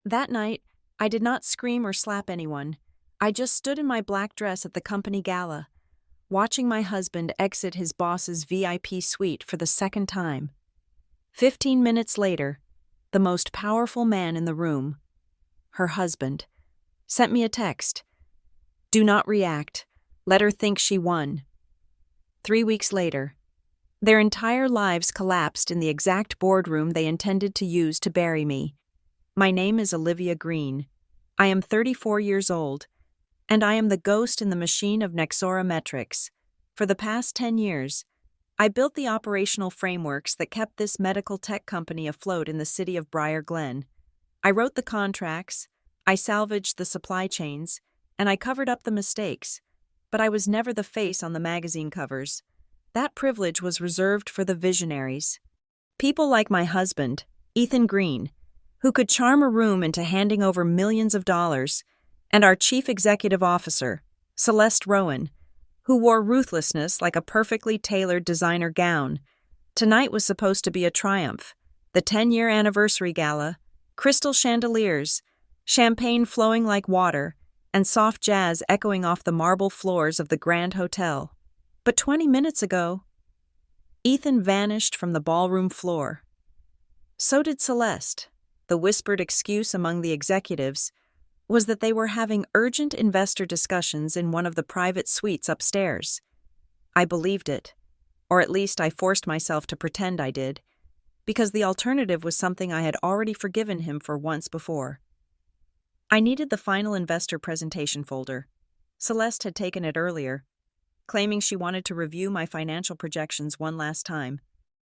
That night, I did not scream or slap anyone. I just stood in my black dress at the company gala, watching my husband exit his boss's VIP suite for the second time. 15 minutes later, the most powerful man in the room, her husband, sent me a text. Do not react. Let her think she won. 3 weeks later, their entire lives collapsed in the exact boardroom they intended to use to bury me. My name is Olivia Green. I am 34 years old, and I am the ghost in the machine of Nexora. For the past 10 years, I built the operational frameworks that kept this medical tech company afloat in the city of Briar Glen. I wrote the contracts, I salvaged the supply chains, and I covered up the mistakes, but I was never the face on the magazine covers. That privilege was reserved for the visionaries. People like my husband, Ethan Green, who could charm a room into handing over millions of dollars, and our chief executive officer, Celeste Rowan, who wore ruthlessness like a perfectly tailored designer gown. Tonight was supposed to be a triumph. The 10-year anniversary gala, crystal chandeliers, champagne flowing like water, and soft jazz echoing off the marble floors of the Grand Hotel. But 20 minutes ago, Ethan vanished from the ballroom floor. So did Celeste. The whispered excuse among the executives was that they were having urgent investor discussions in one of the private suites upstairs. I believed it, or at least I forced myself to pretend I did, because the alternative was something I had already forgiven him for once before. I needed the final investor presentation folder. Celeste had taken it earlier, claiming she wanted to review my financial projections one last time.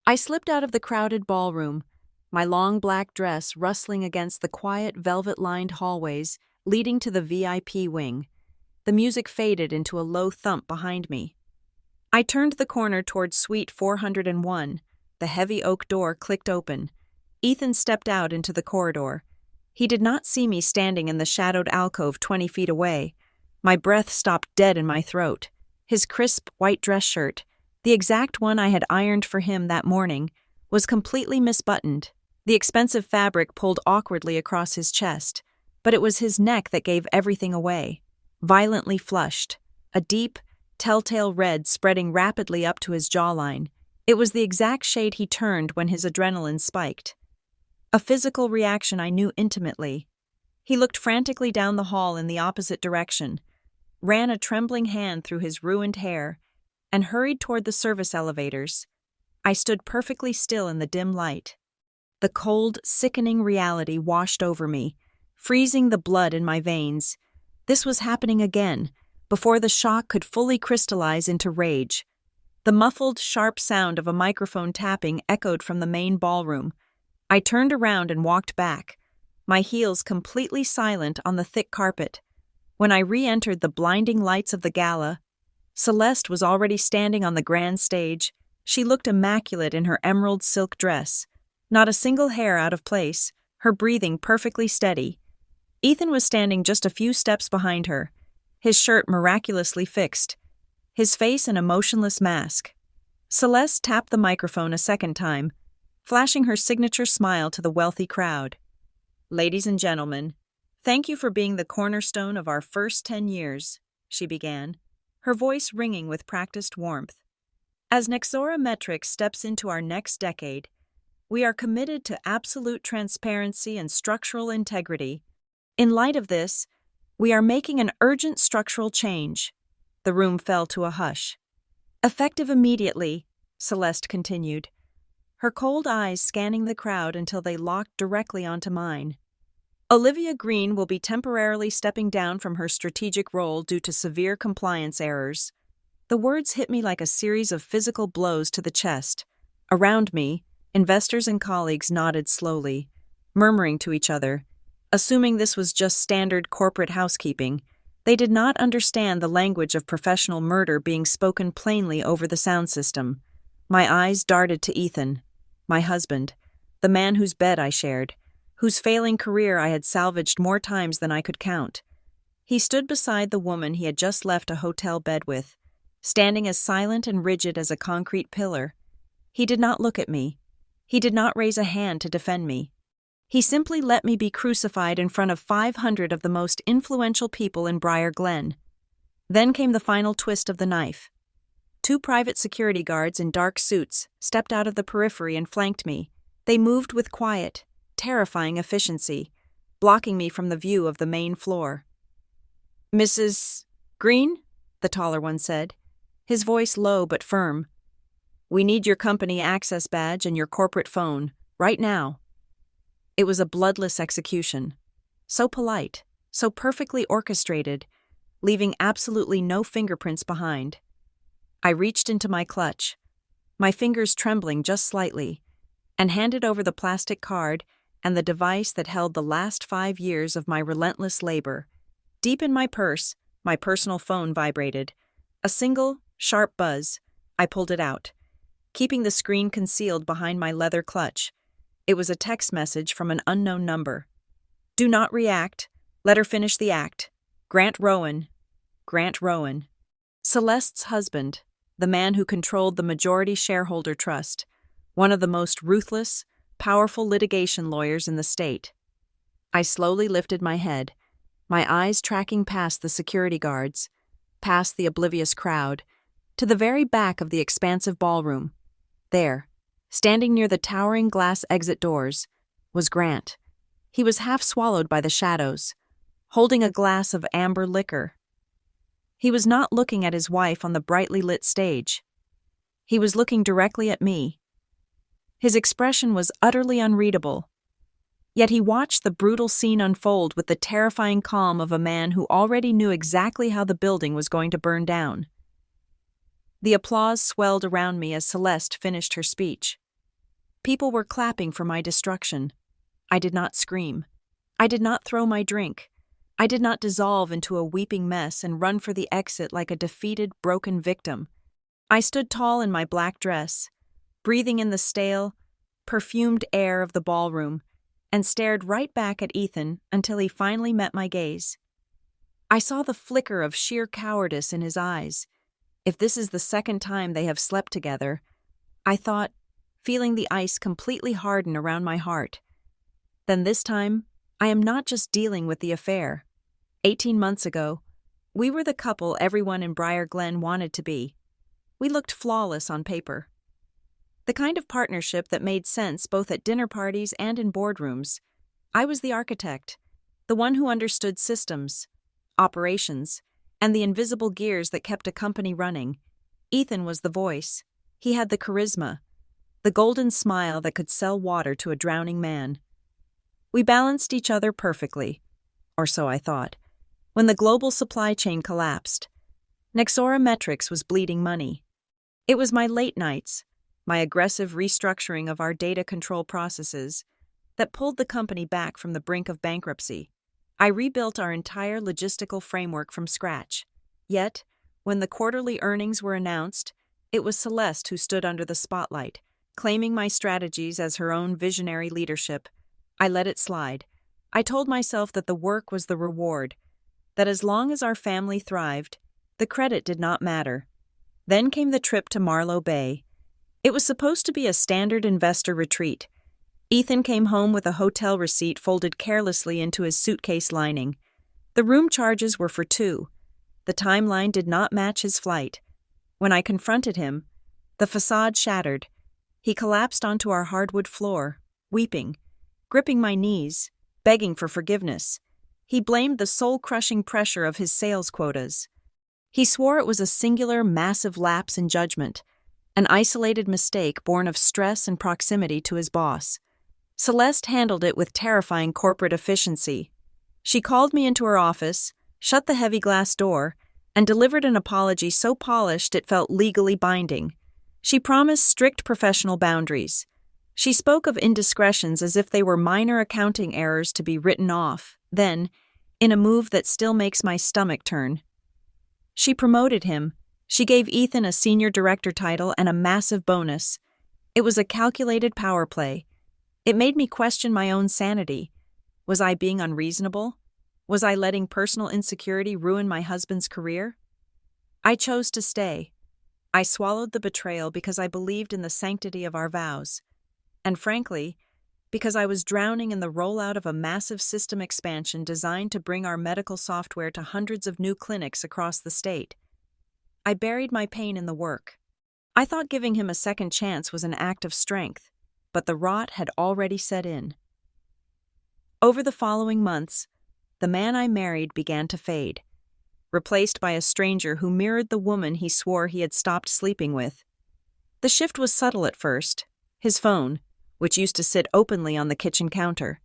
I slipped out of the crowded ballroom, my long black dress rustling against the quiet velvet-lined hallways leading to the VIP wing. The music faded into a low thump behind me. I turned the corner toward Suite 401. The heavy oak door clicked open. Ethan stepped out into the corridor. He did not see me standing in the shadowed alcove 20 feet away. My breath stopped dead in my throat. His crisp white dress shirt, the exact one I had ironed for him that morning, was completely misbuttoned. The expensive fabric pulled awkwardly across his chest, but it was his neck that gave everything away. Violently flushed, a deep, telltale red spreading rapidly up to his jawline. It was the exact shade he turned when his adrenaline spiked. A physical reaction I knew intimately. He looked frantically down the hall in the opposite direction, ran a trembling hand through his ruined hair, and hurried toward the service elevators. I stood perfectly still in the dim light. The cold, sickening reality washed over me, freezing the blood in my veins. This was happening again, before the shock could fully crystallize into rage. The muffled, sharp sound of a microphone tapping echoed from the main ballroom. I turned around and walked back, my heels completely silent on the thick carpet. When I re-entered the blinding lights of the gala, Celeste was already standing on the grand stage. She looked immaculate in her emerald silk dress, not a single hair out of place, her breathing perfectly steady. Ethan was standing just a few steps behind her, his shirt miraculously fixed, his face an emotionless mask. Celeste tapped the microphone a second time, flashing her signature smile to the wealthy crowd. "Ladies and gentlemen, thank you for being the cornerstone of our first 10 years, she began, her voice ringing with practiced warmth. As Nexora steps into our next decade, we are committed to absolute transparency and structural integrity. In light of this, we are making an urgent structural change." The room fell to a hush. "Effective immediately," Celeste continued, her cold eyes scanning the crowd until they locked directly onto mine. "Olivia Green will be temporarily stepping down from her strategic role due to severe compliance errors." The words hit me like a series of physical blows to the chest. Around me, investors and colleagues nodded slowly, murmuring to each other, assuming this was just standard corporate housekeeping. They did not understand the language of professional murder being spoken plainly over the sound system. My eyes darted to Ethan, my husband, the man whose bed I shared, whose failing career I had salvaged more times than I could count. He stood beside the woman he had just left a hotel bed with, standing as silent and rigid as a concrete pillar. He did not look at me. He did not raise a hand to defend me. He simply let me be crucified in front of 500 of the most influential people in Briar Glen. Then came the final twist of the knife. 2 private security guards in dark suits stepped out of the periphery and flanked me. They moved with quiet, terrifying efficiency, blocking me from the view of the main floor. "Mrs. Green?" the taller one said, his voice low but firm. "We need your company access badge and your corporate phone, right now." It was a bloodless execution. So polite, so perfectly orchestrated, leaving absolutely no fingerprints behind. I reached into my clutch, my fingers trembling just slightly, and handed over the plastic card and the device that held the last 5 years of my relentless labor. Deep in my purse, my personal phone vibrated. A single, sharp buzz. I pulled it out, keeping the screen concealed behind my leather clutch. It was a text message from an unknown number. "Do not react. Let her finish the act. Grant Rowan. Grant Rowan." Celeste's husband, the man who controlled the majority shareholder trust, one of the most ruthless, powerful litigation lawyers in the state. I slowly lifted my head, my eyes tracking past the security guards, past the oblivious crowd, to the very back of the expansive ballroom. There, standing near the towering glass exit doors, was Grant. He was half swallowed by the shadows, holding a glass of amber liquor. He was not looking at his wife on the brightly lit stage. He was looking directly at me. His expression was utterly unreadable. Yet he watched the brutal scene unfold with the terrifying calm of a man who already knew exactly how the building was going to burn down. The applause swelled around me as Celeste finished her speech. People were clapping for my destruction. I did not scream. I did not throw my drink. I did not dissolve into a weeping mess and run for the exit like a defeated, broken victim. I stood tall in my black dress, breathing in the stale, perfumed air of the ballroom, and stared right back at Ethan until he finally met my gaze. I saw the flicker of sheer cowardice in his eyes. If this is the second time they have slept together, I thought, feeling the ice completely harden around my heart, then this time, I am not just dealing with the affair. 18 months ago, we were the couple everyone in Briar Glen wanted to be. We looked flawless on paper. The kind of partnership that made sense both at dinner parties and in boardrooms. I was the architect, the one who understood systems, operations, and the invisible gears that kept a company running. Ethan was the voice. He had the charisma, the golden smile that could sell water to a drowning man. We balanced each other perfectly, or so I thought, when the global supply chain collapsed. Nexora Metrics was bleeding money. It was my late nights, my aggressive restructuring of our data control processes, that pulled the company back from the brink of bankruptcy. I rebuilt our entire logistical framework from scratch. Yet, when the quarterly earnings were announced, it was Celeste who stood under the spotlight, claiming my strategies as her own visionary leadership. I let it slide. I told myself that the work was the reward, that as long as our family thrived, the credit did not matter. Then came the trip to Marlow Bay. It was supposed to be a standard investor retreat. Ethan came home with a hotel receipt folded carelessly into his suitcase lining. The room charges were for 2. The timeline did not match his flight. When I confronted him, the facade shattered. He collapsed onto our hardwood floor, weeping, gripping my knees, begging for forgiveness. He blamed the soul-crushing pressure of his sales quotas. He swore it was a singular, massive lapse in judgment, an isolated mistake born of stress and proximity to his boss. Celeste handled it with terrifying corporate efficiency. She called me into her office, shut the heavy glass door, and delivered an apology so polished it felt legally binding. She promised strict professional boundaries. She spoke of indiscretions as if they were minor accounting errors to be written off. Then, in a move that still makes my stomach turn, she promoted him. She gave Ethan a senior director title and a massive bonus. It was a calculated power play. It made me question my own sanity. Was I being unreasonable? Was I letting personal insecurity ruin my husband's career? I chose to stay. I swallowed the betrayal because I believed in the sanctity of our vows. And frankly, because I was drowning in the rollout of a massive system expansion designed to bring our medical software to hundreds of new clinics across the state. I buried my pain in the work. I thought giving him a second chance was an act of strength, but the rot had already set in. Over the following months, the man I married began to fade, replaced by a stranger who mirrored the woman he swore he had stopped sleeping with. The shift was subtle at first. His phone, which used to sit openly on the kitchen counter,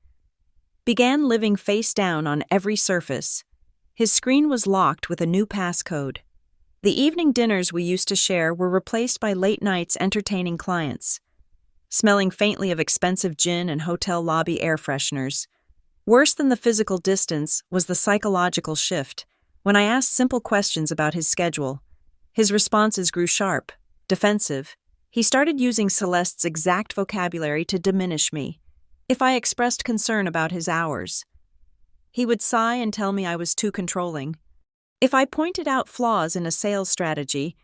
began living face down on every surface. His screen was locked with a new passcode. The evening dinners we used to share were replaced by late nights entertaining clients, smelling faintly of expensive gin and hotel lobby air fresheners. Worse than the physical distance was the psychological shift. When I asked simple questions about his schedule, his responses grew sharp, defensive. He started using Celeste's exact vocabulary to diminish me. If I expressed concern about his hours, he would sigh and tell me I was too controlling. If I pointed out flaws in a sales strategy,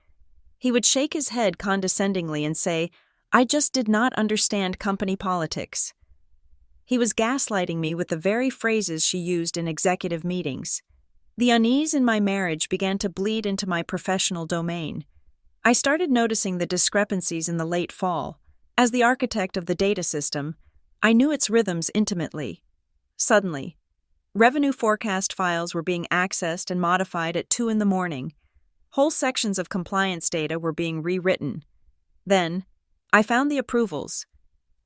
he would shake his head condescendingly and say, I just did not understand company politics. He was gaslighting me with the very phrases she used in executive meetings. The unease in my marriage began to bleed into my professional domain. I started noticing the discrepancies in the late fall. As the architect of the data system, I knew its rhythms intimately. Suddenly, revenue forecast files were being accessed and modified at 2 a.m. Whole sections of compliance data were being rewritten. Then, I found the approvals.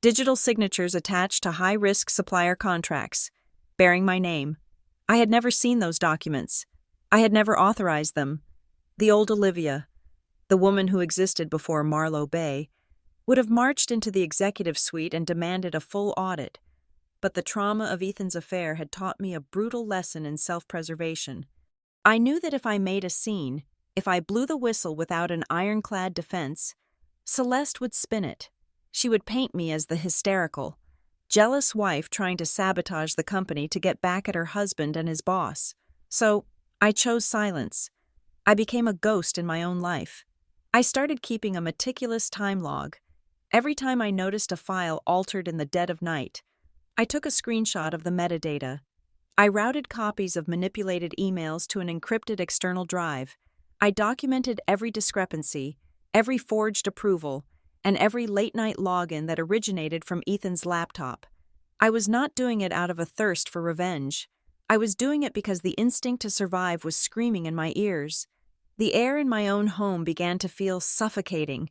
Digital signatures attached to high-risk supplier contracts, bearing my name. I had never seen those documents. I had never authorized them. The old Olivia, the woman who existed before Marlowe Bay, would have marched into the executive suite and demanded a full audit. But the trauma of Ethan's affair had taught me a brutal lesson in self-preservation. I knew that if I made a scene, if I blew the whistle without an ironclad defense, Celeste would spin it. She would paint me as the hysterical, jealous wife trying to sabotage the company to get back at her husband and his boss. So, I chose silence. I became a ghost in my own life. I started keeping a meticulous time log. Every time I noticed a file altered in the dead of night, I took a screenshot of the metadata. I routed copies of manipulated emails to an encrypted external drive. I documented every discrepancy, every forged approval, and every late-night login that originated from Ethan's laptop. I was not doing it out of a thirst for revenge. I was doing it because the instinct to survive was screaming in my ears. The air in my own home began to feel suffocating.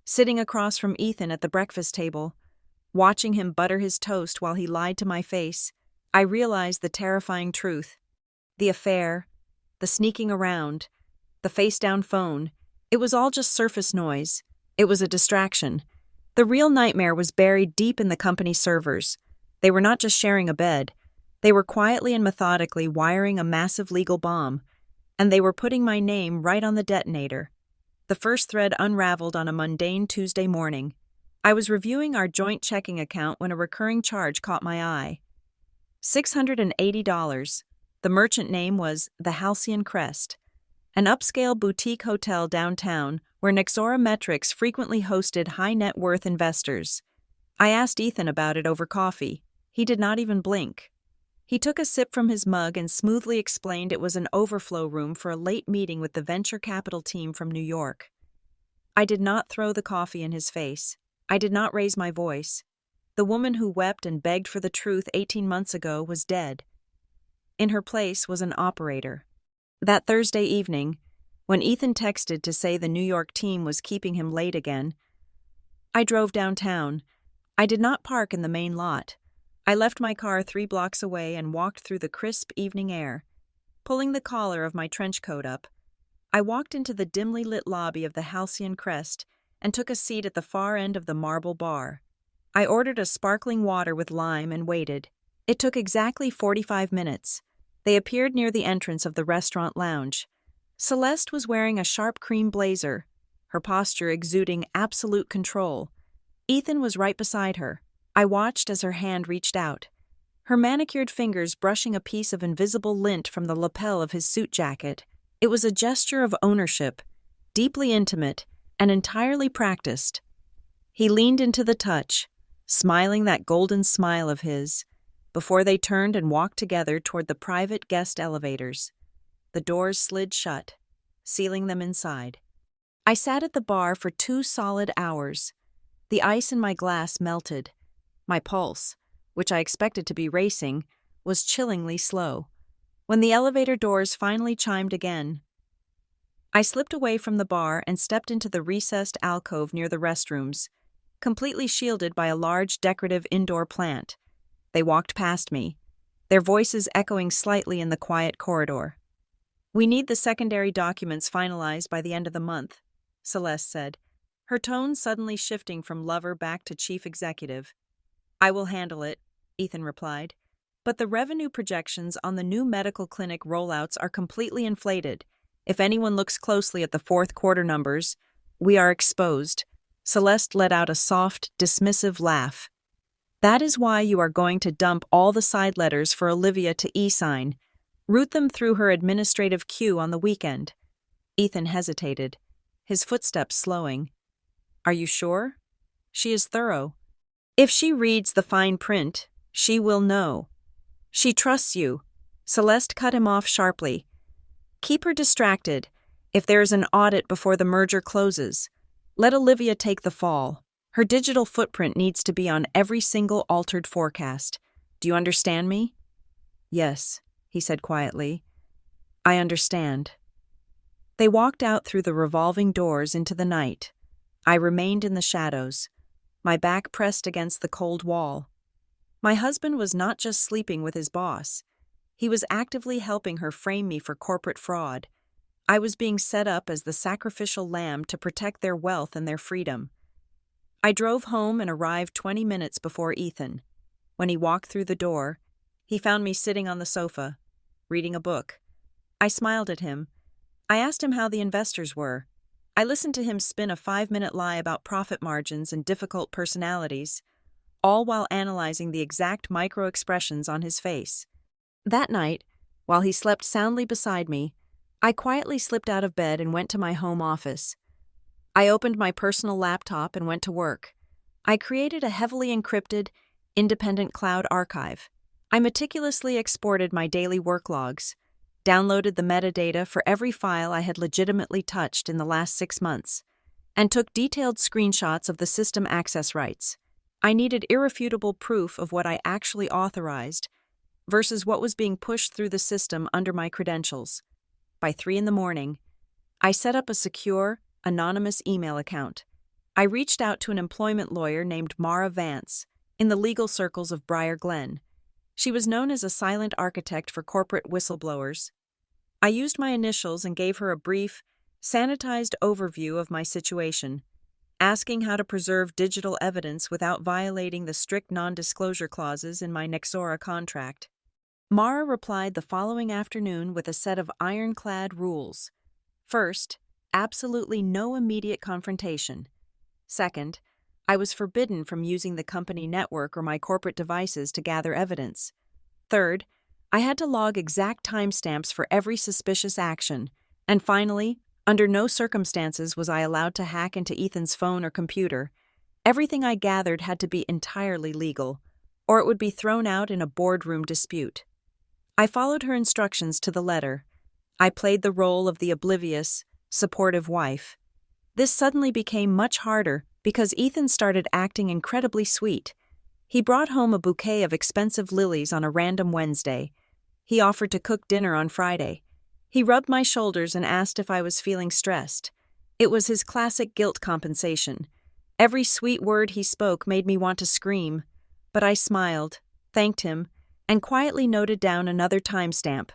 Sitting across from Ethan at the breakfast table, watching him butter his toast while he lied to my face, I realized the terrifying truth. The affair, the sneaking around, the face-down phone, it was all just surface noise. It was a distraction. The real nightmare was buried deep in the company servers. They were not just sharing a bed. They were quietly and methodically wiring a massive legal bomb, and they were putting my name right on the detonator. The first thread unraveled on a mundane Tuesday morning. I was reviewing our joint checking account when a recurring charge caught my eye. $680. The merchant name was the Halcyon Crest, an upscale boutique hotel downtown where Nexora frequently hosted high-net-worth investors. I asked Ethan about it over coffee. He did not even blink. He took a sip from his mug and smoothly explained it was an overflow room for a late meeting with the venture capital team from New York. I did not throw the coffee in his face. I did not raise my voice. The woman who wept and begged for the truth 18 months ago was dead. In her place was an operator. That Thursday evening, when Ethan texted to say the New York team was keeping him late again, I drove downtown. I did not park in the main lot. I left my car 3 blocks away and walked through the crisp evening air. Pulling the collar of my trench coat up, I walked into the dimly lit lobby of the Halcyon Crest and took a seat at the far end of the marble bar. I ordered a sparkling water with lime and waited. It took exactly 45 minutes. They appeared near the entrance of the restaurant lounge. Celeste was wearing a sharp cream blazer, her posture exuding absolute control. Ethan was right beside her. I watched as her hand reached out, her manicured fingers brushing a piece of invisible lint from the lapel of his suit jacket. It was a gesture of ownership, deeply intimate, and entirely practiced. He leaned into the touch, smiling that golden smile of his, before they turned and walked together toward the private guest elevators. The doors slid shut, sealing them inside. I sat at the bar for 2 solid hours. The ice in my glass melted. My pulse, which I expected to be racing, was chillingly slow. When the elevator doors finally chimed again, I slipped away from the bar and stepped into the recessed alcove near the restrooms, completely shielded by a large decorative indoor plant. They walked past me, their voices echoing slightly in the quiet corridor. "We need the secondary documents finalized by the end of the month," Celeste said, her tone suddenly shifting from lover back to chief executive. "I will handle it," Ethan replied. "But the revenue projections on the new medical clinic rollouts are completely inflated. If anyone looks closely at the fourth quarter numbers, we are exposed." Celeste let out a soft, dismissive laugh. "That is why you are going to dump all the side letters for Olivia to e-sign. Route them through her administrative queue on the weekend." Ethan hesitated, his footsteps slowing. "Are you sure? She is thorough. If she reads the fine print, she will know." "She trusts you," Celeste cut him off sharply. "Keep her distracted. If there is an audit before the merger closes, let Olivia take the fall. Her digital footprint needs to be on every single altered forecast. Do you understand me?" "Yes," he said quietly. "I understand." They walked out through the revolving doors into the night. I remained in the shadows, my back pressed against the cold wall. My husband was not just sleeping with his boss. He was actively helping her frame me for corporate fraud. I was being set up as the sacrificial lamb to protect their wealth and their freedom. I drove home and arrived 20 minutes before Ethan. When he walked through the door, he found me sitting on the sofa, reading a book. I smiled at him. I asked him how the investors were. I listened to him spin a 5-minute lie about profit margins and difficult personalities, all while analyzing the exact micro-expressions on his face. That night, while he slept soundly beside me, I quietly slipped out of bed and went to my home office. I opened my personal laptop and went to work. I created a heavily encrypted, independent cloud archive. I meticulously exported my daily work logs, downloaded the metadata for every file I had legitimately touched in the last 6 months, and took detailed screenshots of the system access rights. I needed irrefutable proof of what I actually authorized versus what was being pushed through the system under my credentials. By 3 a.m, I set up a secure, anonymous email account. I reached out to an employment lawyer named Mara Vance in the legal circles of Briar Glen. She was known as a silent architect for corporate whistleblowers. I used my initials and gave her a brief, sanitized overview of my situation, asking how to preserve digital evidence without violating the strict non-disclosure clauses in my Nexora contract. Mara replied the following afternoon with a set of ironclad rules. First, absolutely no immediate confrontation. Second, I was forbidden from using the company network or my corporate devices to gather evidence. Third, I had to log exact timestamps for every suspicious action. And finally, under no circumstances was I allowed to hack into Ethan's phone or computer. Everything I gathered had to be entirely legal, or it would be thrown out in a boardroom dispute. I followed her instructions to the letter. I played the role of the oblivious, supportive wife. This suddenly became much harder because Ethan started acting incredibly sweet. He brought home a bouquet of expensive lilies on a random Wednesday. He offered to cook dinner on Friday. He rubbed my shoulders and asked if I was feeling stressed. It was his classic guilt compensation. Every sweet word he spoke made me want to scream, but I smiled, thanked him, and quietly noted down another timestamp.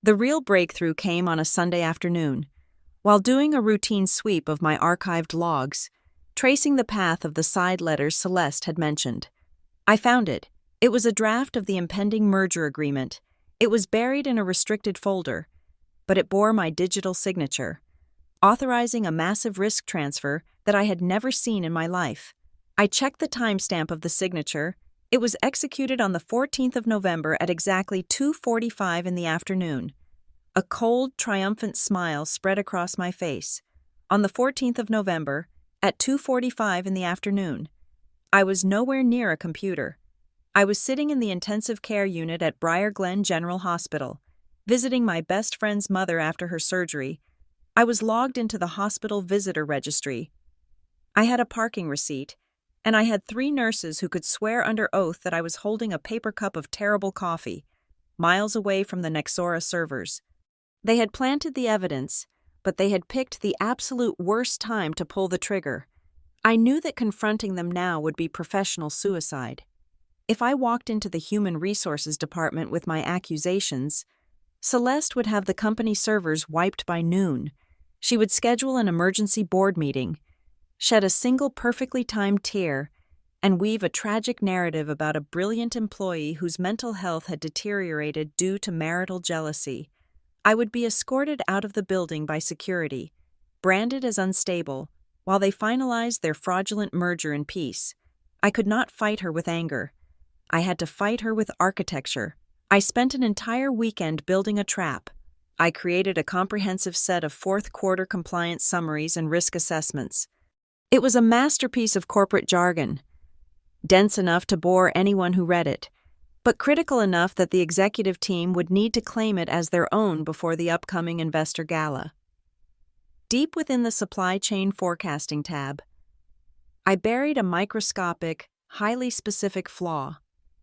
The real breakthrough came on a Sunday afternoon. While doing a routine sweep of my archived logs, tracing the path of the side letters Celeste had mentioned, I found it. It was a draft of the impending merger agreement. It was buried in a restricted folder, but it bore my digital signature, authorizing a massive risk transfer that I had never seen in my life. I checked the timestamp of the signature. It was executed on the 14th of November at exactly 2:45 in the afternoon. A cold, triumphant smile spread across my face. On the 14th of November, at 2:45 in the afternoon, I was nowhere near a computer. I was sitting in the intensive care unit at Briar Glen General Hospital, visiting my best friend's mother after her surgery. I was logged into the hospital visitor registry. I had a parking receipt, and I had 3 nurses who could swear under oath that I was holding a paper cup of terrible coffee, miles away from the Nexora servers. They had planted the evidence, but they had picked the absolute worst time to pull the trigger. I knew that confronting them now would be professional suicide. If I walked into the human resources department with my accusations, Celeste would have the company servers wiped by noon. She would schedule an emergency board meeting, shed a single perfectly timed tear, and weave a tragic narrative about a brilliant employee whose mental health had deteriorated due to marital jealousy. I would be escorted out of the building by security, branded as unstable, while they finalized their fraudulent merger in peace. I could not fight her with anger. I had to fight her with architecture. I spent an entire weekend building a trap. I created a comprehensive set of fourth-quarter compliance summaries and risk assessments. It was a masterpiece of corporate jargon, dense enough to bore anyone who read it, but critical enough that the executive team would need to claim it as their own before the upcoming investor gala. Deep within the supply chain forecasting tab, I buried a microscopic, highly specific flaw.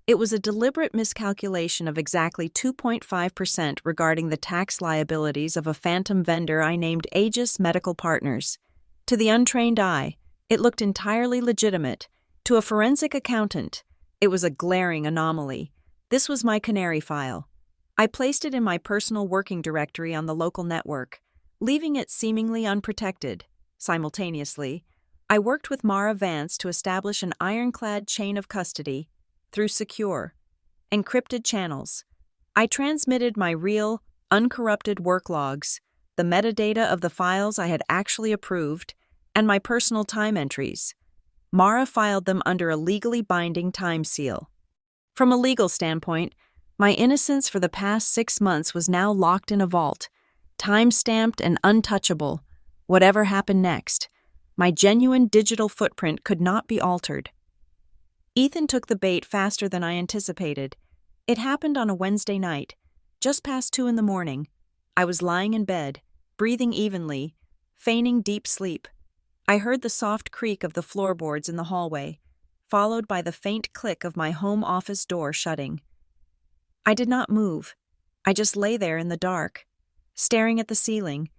It was a deliberate miscalculation of exactly 2.5% regarding the tax liabilities of a phantom vendor I named Aegis Medical Partners. To the untrained eye, it looked entirely legitimate. To a forensic accountant, it was a glaring anomaly. This was my canary file. I placed it in my personal working directory on the local network, leaving it seemingly unprotected. Simultaneously, I worked with Mara Vance to establish an ironclad chain of custody through secure, encrypted channels. I transmitted my real, uncorrupted work logs, the metadata of the files I had actually approved, and my personal time entries. Mara filed them under a legally binding time seal. From a legal standpoint, my innocence for the past 6 months was now locked in a vault, time-stamped and untouchable. Whatever happened next, my genuine digital footprint could not be altered. Ethan took the bait faster than I anticipated. It happened on a Wednesday night, just past 2 a.m. I was lying in bed, breathing evenly, feigning deep sleep. I heard the soft creak of the floorboards in the hallway, followed by the faint click of my home office door shutting. I did not move. I just lay there in the dark, staring at the ceiling,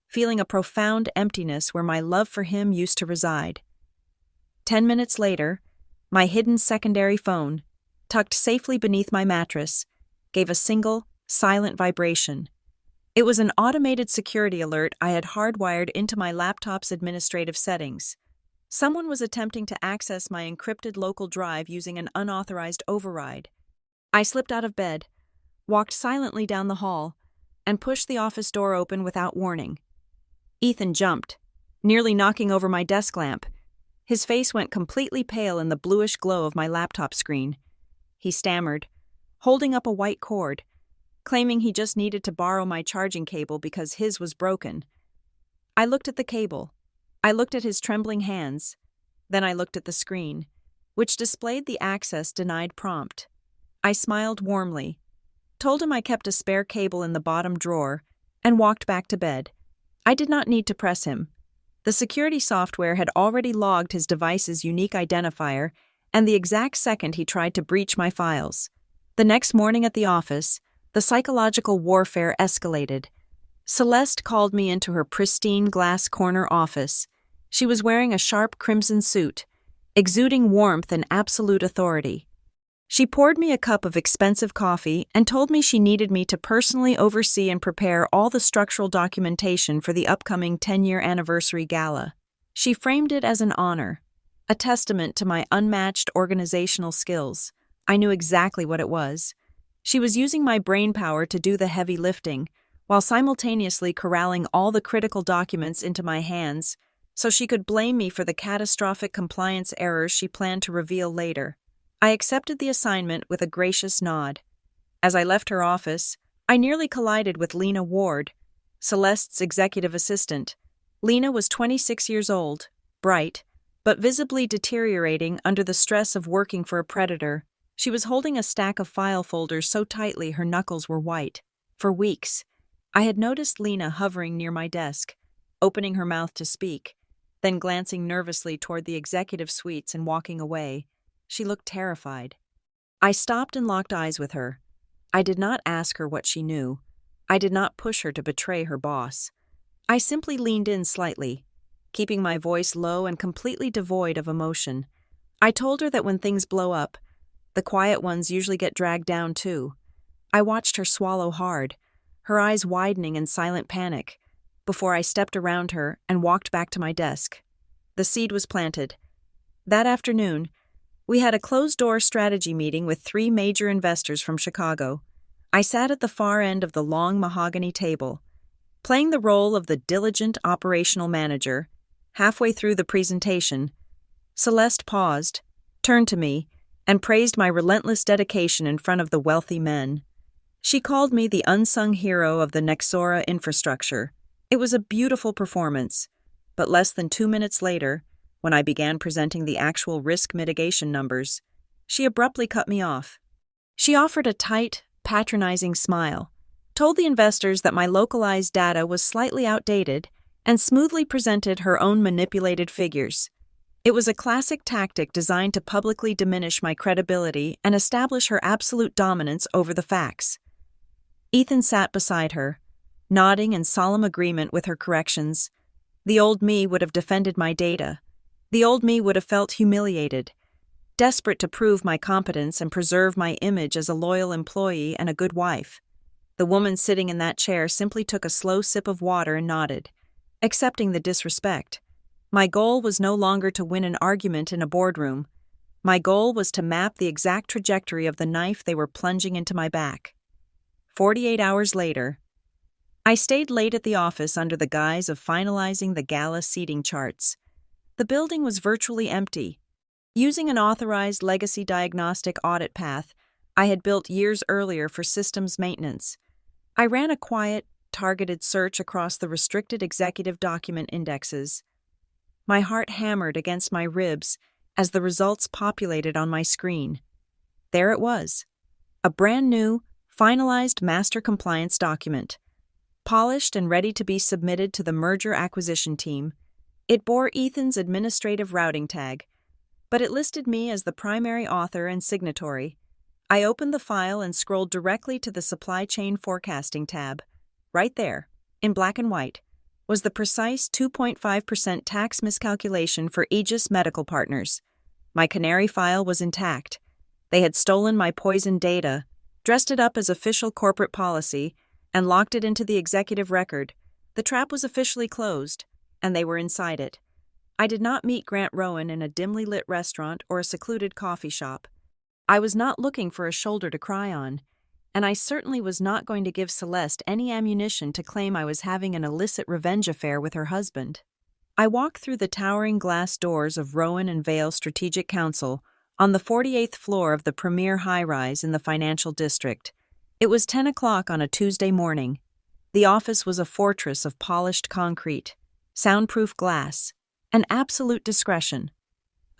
feeling a profound emptiness where my love for him used to reside. 10 minutes later, my hidden secondary phone, tucked safely beneath my mattress, gave a single, silent vibration. It was an automated security alert I had hardwired into my laptop's administrative settings. Someone was attempting to access my encrypted local drive using an unauthorized override. I slipped out of bed, walked silently down the hall, and pushed the office door open without warning. Ethan jumped, nearly knocking over my desk lamp. His face went completely pale in the bluish glow of my laptop screen. He stammered, holding up a white cord, claiming he just needed to borrow my charging cable because his was broken. I looked at the cable. I looked at his trembling hands. Then I looked at the screen, which displayed the access denied prompt. I smiled warmly, told him I kept a spare cable in the bottom drawer, and walked back to bed. I did not need to press him. The security software had already logged his device's unique identifier and the exact second he tried to breach my files. The next morning at the office, the psychological warfare escalated. Celeste called me into her pristine glass corner office. She was wearing a sharp crimson suit, exuding warmth and absolute authority. She poured me a cup of expensive coffee and told me she needed me to personally oversee and prepare all the structural documentation for the upcoming 10-year anniversary gala. She framed it as an honor, a testament to my unmatched organizational skills. I knew exactly what it was. She was using my brainpower to do the heavy lifting, while simultaneously corralling all the critical documents into my hands, so she could blame me for the catastrophic compliance errors she planned to reveal later. I accepted the assignment with a gracious nod. As I left her office, I nearly collided with Lena Ward, Celeste's executive assistant. Lena was 26 years old, bright, but visibly deteriorating under the stress of working for a predator. She was holding a stack of file folders so tightly her knuckles were white. For weeks, I had noticed Lena hovering near my desk, opening her mouth to speak, then glancing nervously toward the executive suites and walking away. She looked terrified. I stopped and locked eyes with her. I did not ask her what she knew. I did not push her to betray her boss. I simply leaned in slightly, keeping my voice low and completely devoid of emotion. I told her that when things blow up, the quiet ones usually get dragged down too. I watched her swallow hard, her eyes widening in silent panic, before I stepped around her and walked back to my desk. The seed was planted. That afternoon, we had a closed-door strategy meeting with 3 major investors from Chicago. I sat at the far end of the long mahogany table, playing the role of the diligent operational manager. Halfway through the presentation, Celeste paused, turned to me, and praised my relentless dedication in front of the wealthy men. She called me the unsung hero of the Nexora infrastructure. It was a beautiful performance, but less than 2 minutes later, when I began presenting the actual risk mitigation numbers, she abruptly cut me off. She offered a tight, patronizing smile, told the investors that my localized data was slightly outdated, and smoothly presented her own manipulated figures. It was a classic tactic designed to publicly diminish my credibility and establish her absolute dominance over the facts. Ethan sat beside her, nodding in solemn agreement with her corrections. The old me would have defended my data. The old me would have felt humiliated, desperate to prove my competence and preserve my image as a loyal employee and a good wife. The woman sitting in that chair simply took a slow sip of water and nodded, accepting the disrespect. My goal was no longer to win an argument in a boardroom. My goal was to map the exact trajectory of the knife they were plunging into my back. 48 hours later, I stayed late at the office under the guise of finalizing the gala seating charts. The building was virtually empty. Using an authorized legacy diagnostic audit path I had built years earlier for systems maintenance, I ran a quiet, targeted search across the restricted executive document indexes. My heart hammered against my ribs as the results populated on my screen. There it was, a brand new, finalized master compliance document, polished and ready to be submitted to the merger acquisition team. It bore Ethan's administrative routing tag, but it listed me as the primary author and signatory. I opened the file and scrolled directly to the supply chain forecasting tab. Right there, in black and white, was the precise 2.5% tax miscalculation for Aegis Medical Partners. My canary file was intact. They had stolen my poison data, dressed it up as official corporate policy, and locked it into the executive record. The trap was officially closed, and they were inside it. I did not meet Grant Rowan in a dimly lit restaurant or a secluded coffee shop. I was not looking for a shoulder to cry on, and I certainly was not going to give Celeste any ammunition to claim I was having an illicit revenge affair with her husband. I walked through the towering glass doors of Rowan and Vale Strategic Council on the 48th floor of the premier high-rise in the financial district. It was 10 o'clock on a Tuesday morning. The office was a fortress of polished concrete, soundproof glass, and absolute discretion.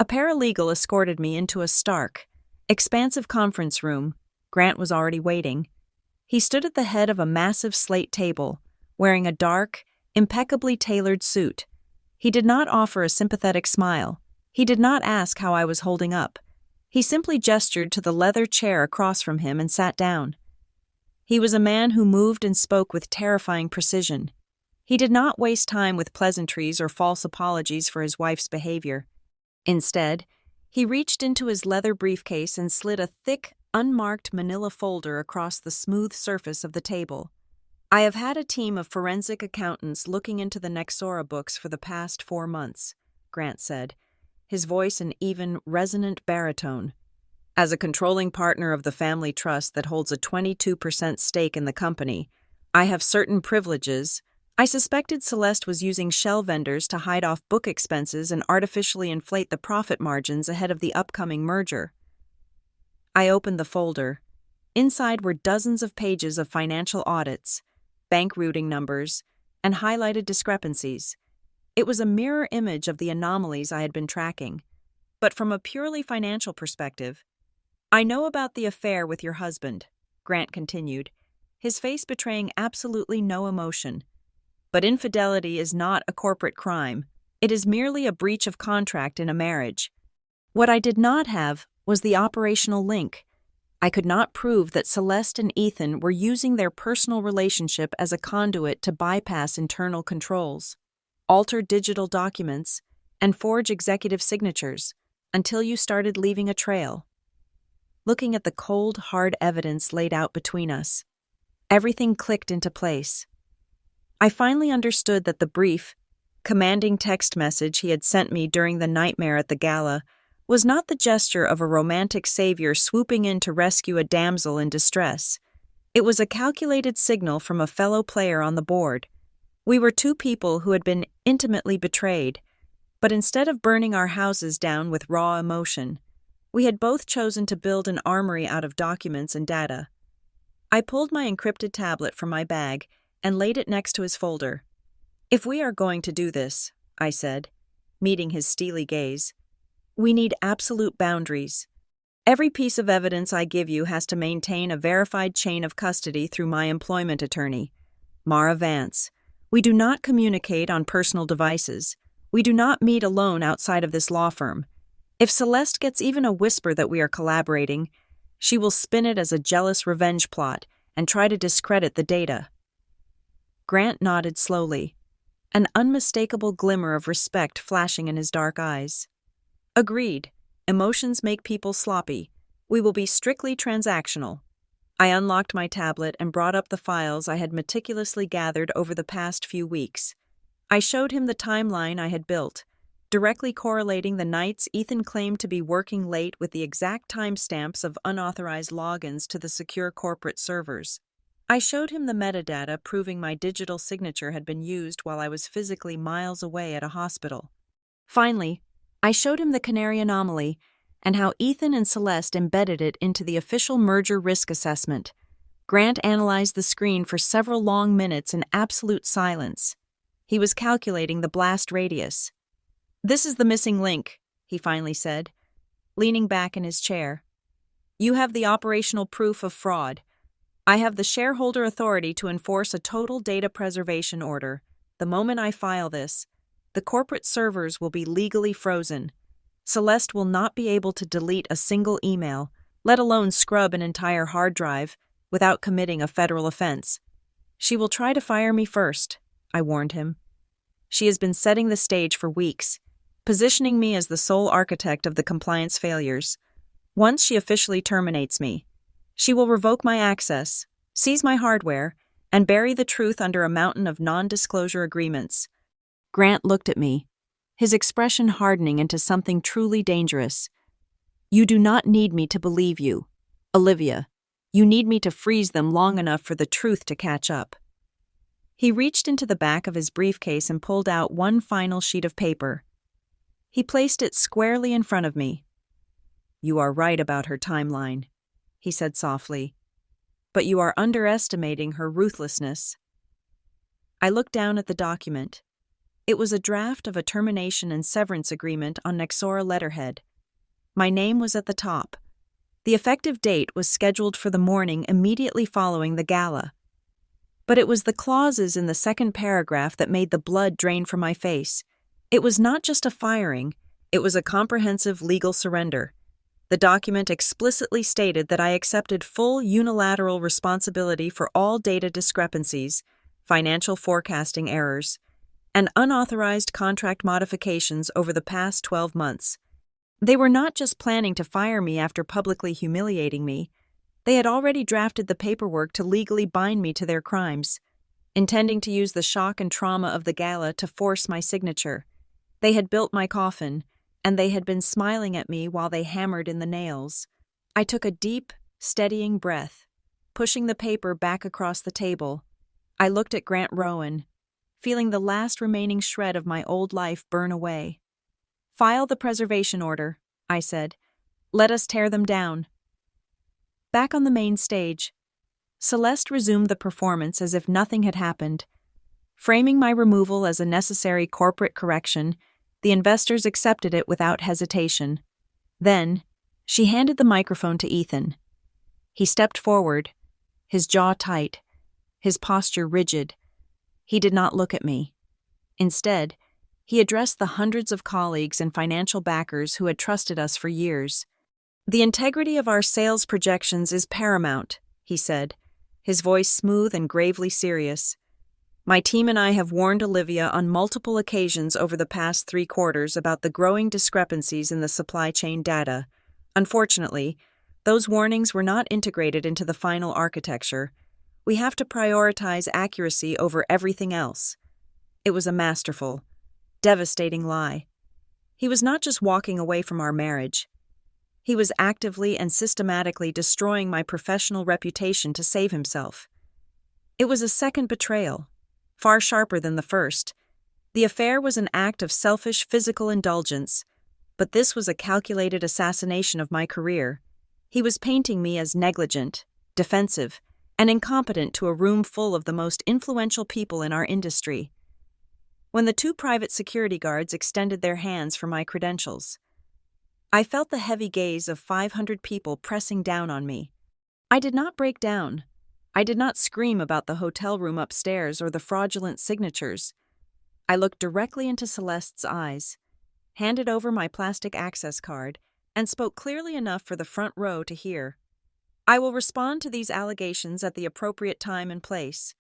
A paralegal escorted me into a stark, expansive conference room. Grant was already waiting. He stood at the head of a massive slate table, wearing a dark, impeccably tailored suit. He did not offer a sympathetic smile. He did not ask how I was holding up. He simply gestured to the leather chair across from him and sat down. He was a man who moved and spoke with terrifying precision. He did not waste time with pleasantries or false apologies for his wife's behavior. Instead, he reached into his leather briefcase and slid a thick, unmarked manila folder across the smooth surface of the table. I have had a team of forensic accountants looking into the Nexora books for the past 4 months, Grant said, his voice an even, resonant baritone. As a controlling partner of the family trust that holds a 22% stake in the company, I have certain privileges. I suspected Celeste was using shell vendors to hide off book expenses and artificially inflate the profit margins ahead of the upcoming merger. I opened the folder. Inside were dozens of pages of financial audits, bank routing numbers, and highlighted discrepancies. It was a mirror image of the anomalies I had been tracking. But from a purely financial perspective, I know about the affair with your husband, Grant continued, his face betraying absolutely no emotion. But infidelity is not a corporate crime. It is merely a breach of contract in a marriage. What I did not have was the operational link. I could not prove that Celeste and Ethan were using their personal relationship as a conduit to bypass internal controls, alter digital documents, and forge executive signatures until you started leaving a trail. Looking at the cold, hard evidence laid out between us, everything clicked into place. I finally understood that the brief, commanding text message he had sent me during the nightmare at the gala was not the gesture of a romantic savior swooping in to rescue a damsel in distress. It was a calculated signal from a fellow player on the board. We were two people who had been intimately betrayed, but instead of burning our houses down with raw emotion, we had both chosen to build an armory out of documents and data. I pulled my encrypted tablet from my bag and laid it next to his folder. "If we are going to do this," I said, meeting his steely gaze, "we need absolute boundaries. Every piece of evidence I give you has to maintain a verified chain of custody through my employment attorney, Mara Vance. We do not communicate on personal devices. We do not meet alone outside of this law firm. If Celeste gets even a whisper that we are collaborating, she will spin it as a jealous revenge plot and try to discredit the data." Grant nodded slowly, an unmistakable glimmer of respect flashing in his dark eyes. "Agreed. Emotions make people sloppy. We will be strictly transactional." I unlocked my tablet and brought up the files I had meticulously gathered over the past few weeks. I showed him the timeline I had built, directly correlating the nights Ethan claimed to be working late with the exact timestamps of unauthorized logins to the secure corporate servers. I showed him the metadata proving my digital signature had been used while I was physically miles away at a hospital. Finally, I showed him the Canary anomaly and how Ethan and Celeste embedded it into the official merger risk assessment. Grant analyzed the screen for several long minutes in absolute silence. He was calculating the blast radius. "This is the missing link," he finally said, leaning back in his chair. "You have the operational proof of fraud. I have the shareholder authority to enforce a total data preservation order. The moment I file this, the corporate servers will be legally frozen. Celeste will not be able to delete a single email, let alone scrub an entire hard drive, without committing a federal offense. She will try to fire me first," I warned him. "She has been setting the stage for weeks, positioning me as the sole architect of the compliance failures. Once she officially terminates me, she will revoke my access, seize my hardware, and bury the truth under a mountain of non-disclosure agreements." Grant looked at me, his expression hardening into something truly dangerous. "You do not need me to believe you, Olivia. You need me to freeze them long enough for the truth to catch up." He reached into the back of his briefcase and pulled out one final sheet of paper. He placed it squarely in front of me. "You are right about her timeline," he said softly, "but you are underestimating her ruthlessness." I looked down at the document. It was a draft of a termination and severance agreement on Nexora letterhead. My name was at the top. The effective date was scheduled for the morning immediately following the gala. But it was the clauses in the second paragraph that made the blood drain from my face. It was not just a firing, it was a comprehensive legal surrender. The document explicitly stated that I accepted full unilateral responsibility for all data discrepancies, financial forecasting errors, and unauthorized contract modifications over the past 12 months. They were not just planning to fire me after publicly humiliating me. They had already drafted the paperwork to legally bind me to their crimes, intending to use the shock and trauma of the gala to force my signature. They had built my coffin, and they had been smiling at me while they hammered in the nails. I took a deep, steadying breath, pushing the paper back across the table. I looked at Grant Rowan, feeling the last remaining shred of my old life burn away. "File the preservation order," I said. "Let us tear them down." Back on the main stage, Celeste resumed the performance as if nothing had happened. Framing my removal as a necessary corporate correction, the investors accepted it without hesitation. Then, she handed the microphone to Ethan. He stepped forward, his jaw tight, his posture rigid. He did not look at me. Instead, he addressed the hundreds of colleagues and financial backers who had trusted us for years. "The integrity of our sales projections is paramount," he said, his voice smooth and gravely serious. "My team and I have warned Olivia on multiple occasions over the past 3 quarters about the growing discrepancies in the supply chain data. Unfortunately, those warnings were not integrated into the final architecture. We have to prioritize accuracy over everything else." It was a masterful, devastating lie. He was not just walking away from our marriage. He was actively and systematically destroying my professional reputation to save himself. It was a second betrayal, far sharper than the first. The affair was an act of selfish physical indulgence, but this was a calculated assassination of my career. He was painting me as negligent, defensive, and incompetent to a room full of the most influential people in our industry. When the 2 private security guards extended their hands for my credentials, I felt the heavy gaze of 500 people pressing down on me. I did not break down. I did not scream about the hotel room upstairs or the fraudulent signatures. I looked directly into Celeste's eyes, handed over my plastic access card, and spoke clearly enough for the front row to hear. "I will respond to these allegations at the appropriate time and place."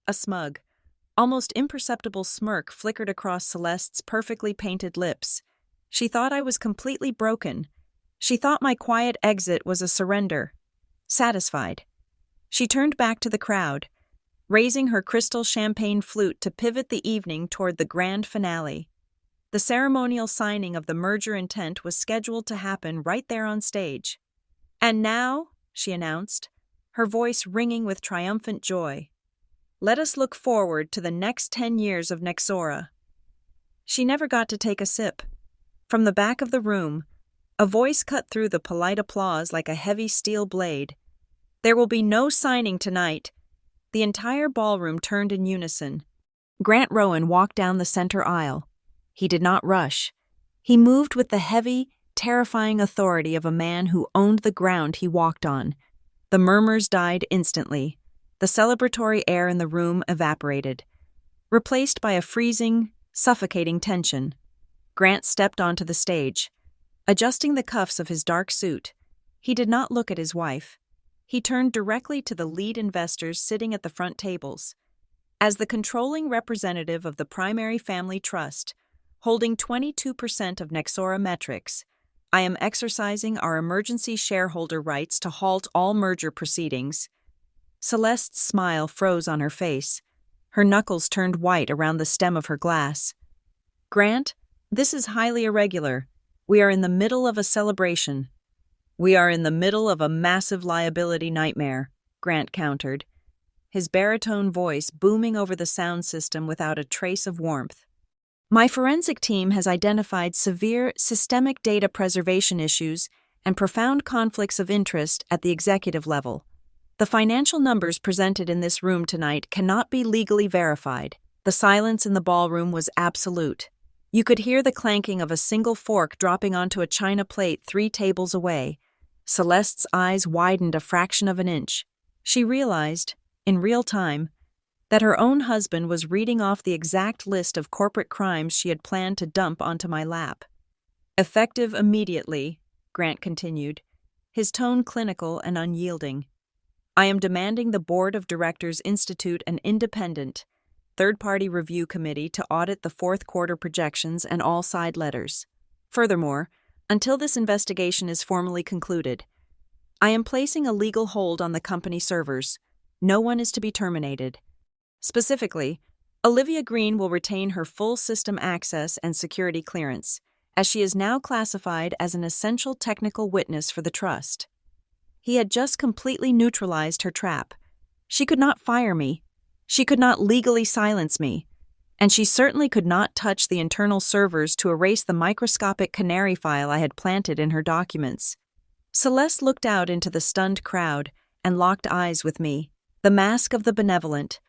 A smug, almost imperceptible smirk flickered across Celeste's perfectly painted lips. She thought I was completely broken. She thought my quiet exit was a surrender. Satisfied, she turned back to the crowd, raising her crystal champagne flute to pivot the evening toward the grand finale. The ceremonial signing of the merger intent was scheduled to happen right there on stage. "And now," she announced, her voice ringing with triumphant joy, "let us look forward to the next 10 years of Nexora." She never got to take a sip. From the back of the room, a voice cut through the polite applause like a heavy steel blade. "There will be no signing tonight." The entire ballroom turned in unison. Grant Rowan walked down the center aisle. He did not rush. He moved with the heavy, terrifying authority of a man who owned the ground he walked on. The murmurs died instantly. The celebratory air in the room evaporated, replaced by a freezing, suffocating tension. Grant stepped onto the stage. Adjusting the cuffs of his dark suit, he did not look at his wife. He turned directly to the lead investors sitting at the front tables. "As the controlling representative of the primary family trust, holding 22% of Nexora Metrics, I am exercising our emergency shareholder rights to halt all merger proceedings." Celeste's smile froze on her face. Her knuckles turned white around the stem of her glass. "Grant, this is highly irregular. We are in the middle of a celebration." "We are in the middle of a massive liability nightmare," Grant countered, his baritone voice booming over the sound system without a trace of warmth. "My forensic team has identified severe systemic data preservation issues and profound conflicts of interest at the executive level. The financial numbers presented in this room tonight cannot be legally verified." The silence in the ballroom was absolute. You could hear the clanking of a single fork dropping onto a china plate 3 tables away. Celeste's eyes widened a fraction of an inch. She realized, in real time, that her own husband was reading off the exact list of corporate crimes she had planned to dump onto my lap. "Effective immediately," Grant continued, his tone clinical and unyielding. "I am demanding the Board of Directors institute an independent, third-party review committee to audit the 4th quarter projections and all side letters. Furthermore, until this investigation is formally concluded, I am placing a legal hold on the company servers. No one is to be terminated. Specifically, Olivia Green will retain her full system access and security clearance, as she is now classified as an essential technical witness for the trust." He had just completely neutralized her trap. She could not fire me. She could not legally silence me. And she certainly could not touch the internal servers to erase the microscopic canary file I had planted in her documents. Celeste looked out into the stunned crowd and locked eyes with me, the mask of the benevolent,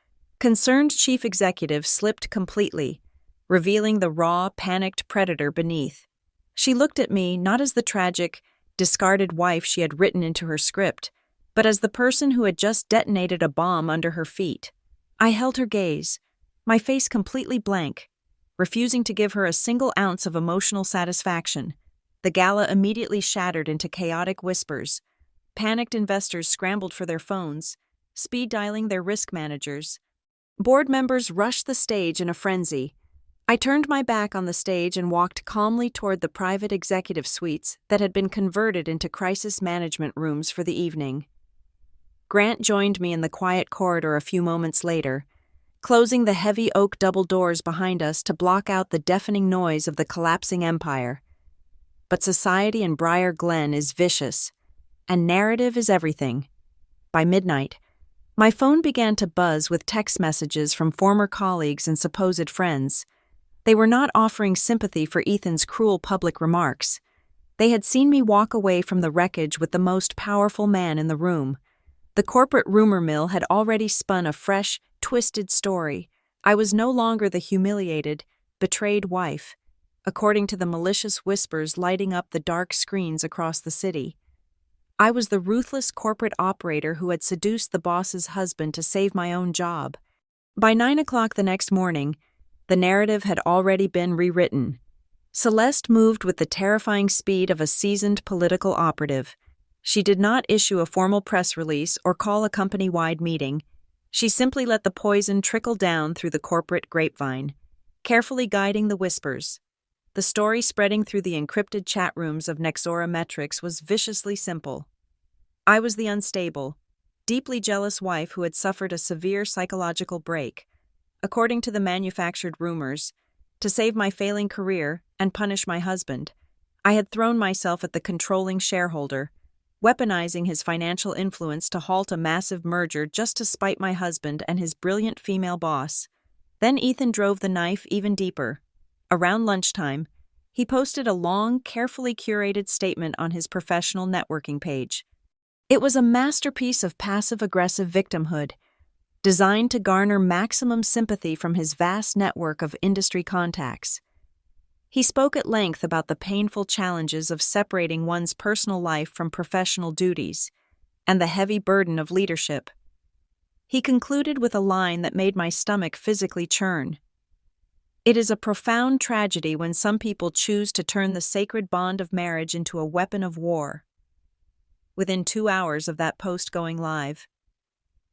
Concerned chief executive slipped completely, revealing the raw, panicked predator beneath. She looked at me not as the tragic, discarded wife she had written into her script, but as the person who had just detonated a bomb under her feet. I held her gaze, my face completely blank, refusing to give her a single ounce of emotional satisfaction. The gala immediately shattered into chaotic whispers. Panicked investors scrambled for their phones, speed dialing their risk managers. Board members rushed the stage in a frenzy. I turned my back on the stage and walked calmly toward the private executive suites that had been converted into crisis management rooms for the evening. Grant joined me in the quiet corridor a few moments later, closing the heavy oak double doors behind us to block out the deafening noise of the collapsing empire. But society in Briar Glen is vicious, and narrative is everything. By midnight, my phone began to buzz with text messages from former colleagues and supposed friends. They were not offering sympathy for Ethan's cruel public remarks. They had seen me walk away from the wreckage with the most powerful man in the room. The corporate rumor mill had already spun a fresh, twisted story. I was no longer the humiliated, betrayed wife, according to the malicious whispers lighting up the dark screens across the city. I was the ruthless corporate operator who had seduced the boss's husband to save my own job. By 9 o'clock the next morning, the narrative had already been rewritten. Celeste moved with the terrifying speed of a seasoned political operative. She did not issue a formal press release or call a company-wide meeting. She simply let the poison trickle down through the corporate grapevine, carefully guiding the whispers. The story spreading through the encrypted chat rooms of Nexora Metrics was viciously simple. I was the unstable, deeply jealous wife who had suffered a severe psychological break, according to the manufactured rumors, to save my failing career and punish my husband. I had thrown myself at the controlling shareholder, weaponizing his financial influence to halt a massive merger just to spite my husband and his brilliant female boss. Then Ethan drove the knife even deeper. Around lunchtime, he posted a long, carefully curated statement on his professional networking page. It was a masterpiece of passive-aggressive victimhood, designed to garner maximum sympathy from his vast network of industry contacts. He spoke at length about the painful challenges of separating one's personal life from professional duties, and the heavy burden of leadership. He concluded with a line that made my stomach physically churn. It is a profound tragedy when some people choose to turn the sacred bond of marriage into a weapon of war. Within 2 hours of that post going live,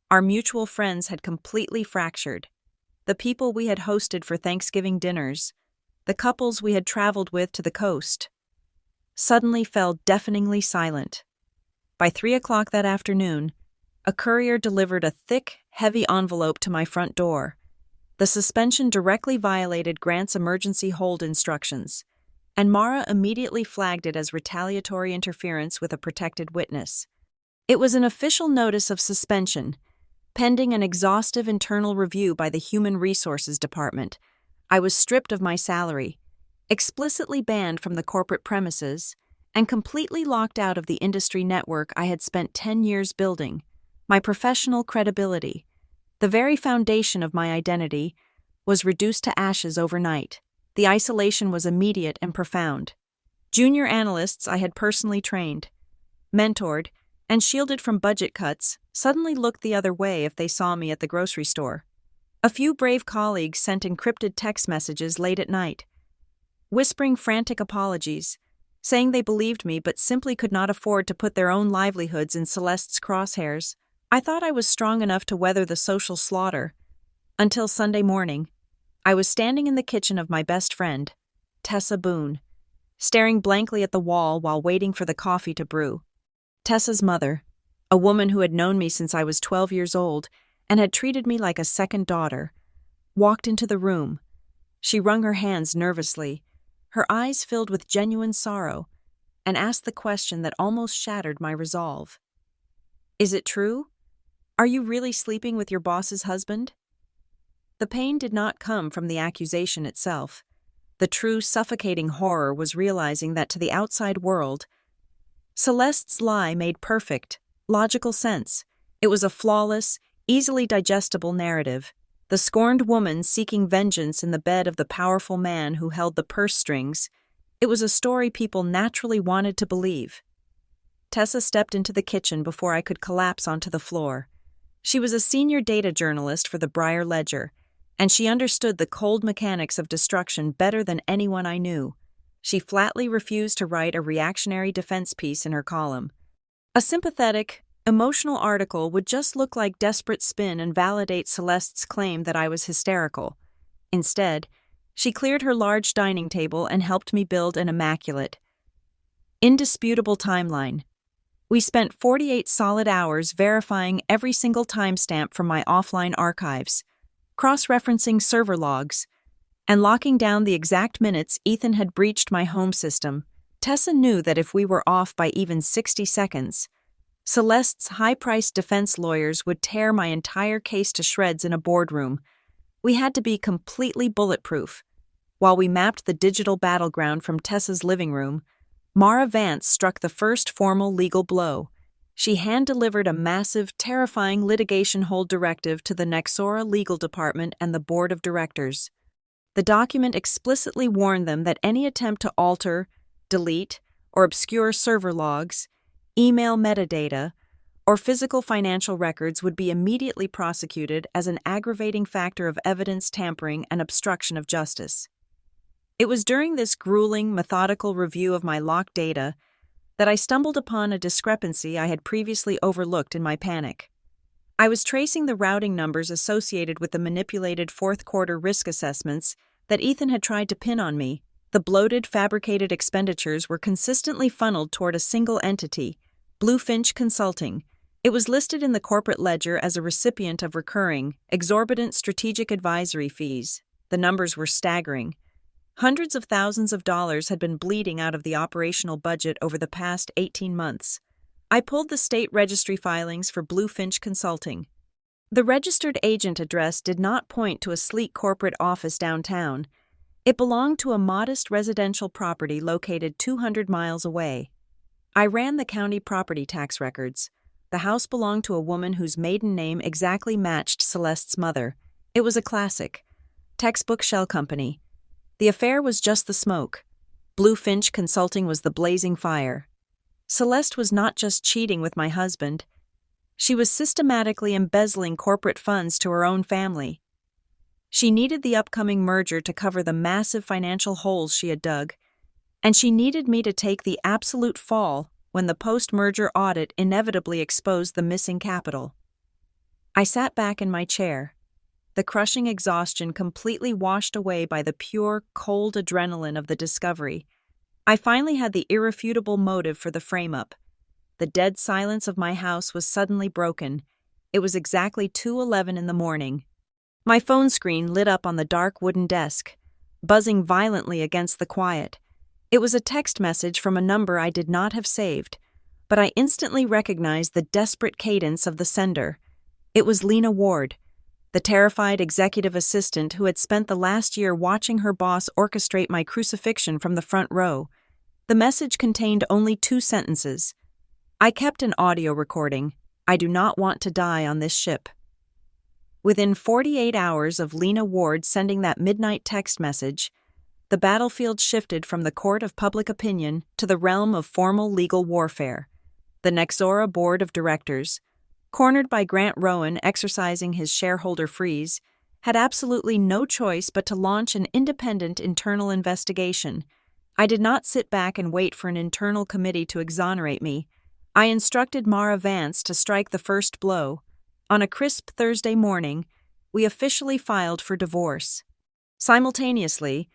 our mutual friends had completely fractured. The people we had hosted for Thanksgiving dinners, the couples we had traveled with to the coast, suddenly fell deafeningly silent. By 3 o'clock that afternoon, a courier delivered a thick, heavy envelope to my front door. The suspension directly violated Grant's emergency hold instructions, and Mara immediately flagged it as retaliatory interference with a protected witness. It was an official notice of suspension, pending an exhaustive internal review by the Human Resources Department. I was stripped of my salary, explicitly banned from the corporate premises, and completely locked out of the industry network I had spent 10 years building. My professional credibility, the very foundation of my identity, was reduced to ashes overnight. The isolation was immediate and profound. Junior analysts I had personally trained, mentored, and shielded from budget cuts suddenly looked the other way if they saw me at the grocery store. A few brave colleagues sent encrypted text messages late at night, whispering frantic apologies, saying they believed me but simply could not afford to put their own livelihoods in Celeste's crosshairs. I thought I was strong enough to weather the social slaughter. Until Sunday morning, I was standing in the kitchen of my best friend, Tessa Boone, staring blankly at the wall while waiting for the coffee to brew. Tessa's mother, a woman who had known me since I was 12 years old and had treated me like a second daughter, walked into the room. She wrung her hands nervously, her eyes filled with genuine sorrow, and asked the question that almost shattered my resolve. "Is it true? Are you really sleeping with your boss's husband?" The pain did not come from the accusation itself. The true suffocating horror was realizing that to the outside world, Celeste's lie made perfect, logical sense. It was a flawless, easily digestible narrative. The scorned woman seeking vengeance in the bed of the powerful man who held the purse strings. It was a story people naturally wanted to believe. Tessa stepped into the kitchen before I could collapse onto the floor. She was a senior data journalist for the Briar Ledger, and she understood the cold mechanics of destruction better than anyone I knew. She flatly refused to write a reactionary defense piece in her column. A sympathetic, emotional article would just look like desperate spin and validate Celeste's claim that I was hysterical. Instead, she cleared her large dining table and helped me build an immaculate, indisputable timeline. We spent 48 solid hours verifying every single timestamp from my offline archives, cross-referencing server logs, and locking down the exact minutes Ethan had breached my home system. Tessa knew that if we were off by even 60 seconds, Celeste's high-priced defense lawyers would tear my entire case to shreds in a boardroom. We had to be completely bulletproof. While we mapped the digital battleground from Tessa's living room, Mara Vance struck the first formal legal blow. She hand-delivered a massive, terrifying litigation hold directive to the Nexora Legal Department and the Board of Directors. The document explicitly warned them that any attempt to alter, delete, or obscure server logs, email metadata, or physical financial records would be immediately prosecuted as an aggravating factor of evidence tampering and obstruction of justice. It was during this grueling, methodical review of my locked data that I stumbled upon a discrepancy I had previously overlooked in my panic. I was tracing the routing numbers associated with the manipulated fourth-quarter risk assessments that Ethan had tried to pin on me. The bloated, fabricated expenditures were consistently funneled toward a single entity, Bluefinch Consulting. It was listed in the corporate ledger as a recipient of recurring, exorbitant strategic advisory fees. The numbers were staggering. Hundreds of thousands of dollars had been bleeding out of the operational budget over the past 18 months. I pulled the state registry filings for Bluefinch Consulting. The registered agent address did not point to a sleek corporate office downtown. It belonged to a modest residential property located 200 miles away. I ran the county property tax records. The house belonged to a woman whose maiden name exactly matched Celeste's mother. It was a classic, textbook shell company. The affair was just the smoke. Bluefinch Consulting was the blazing fire. Celeste was not just cheating with my husband. She was systematically embezzling corporate funds to her own family. She needed the upcoming merger to cover the massive financial holes she had dug, and she needed me to take the absolute fall when the post-merger audit inevitably exposed the missing capital. I sat back in my chair, the crushing exhaustion completely washed away by the pure, cold adrenaline of the discovery. I finally had the irrefutable motive for the frame-up. The dead silence of my house was suddenly broken. It was exactly 2:11 in the morning. My phone screen lit up on the dark wooden desk, buzzing violently against the quiet. It was a text message from a number I did not have saved, but I instantly recognized the desperate cadence of the sender. It was Lena Ward, the terrified executive assistant who had spent the last year watching her boss orchestrate my crucifixion from the front row. The message contained only 2 sentences. I kept an audio recording. I do not want to die on this ship. Within 48 hours of Lena Ward sending that midnight text message, the battlefield shifted from the court of public opinion to the realm of formal legal warfare. The Nexora Board of Directors, cornered by Grant Rowan exercising his shareholder freeze, had absolutely no choice but to launch an independent internal investigation. I did not sit back and wait for an internal committee to exonerate me. I instructed Mara Vance to strike the first blow. On a crisp Thursday morning, we officially filed for divorce. Simultaneously,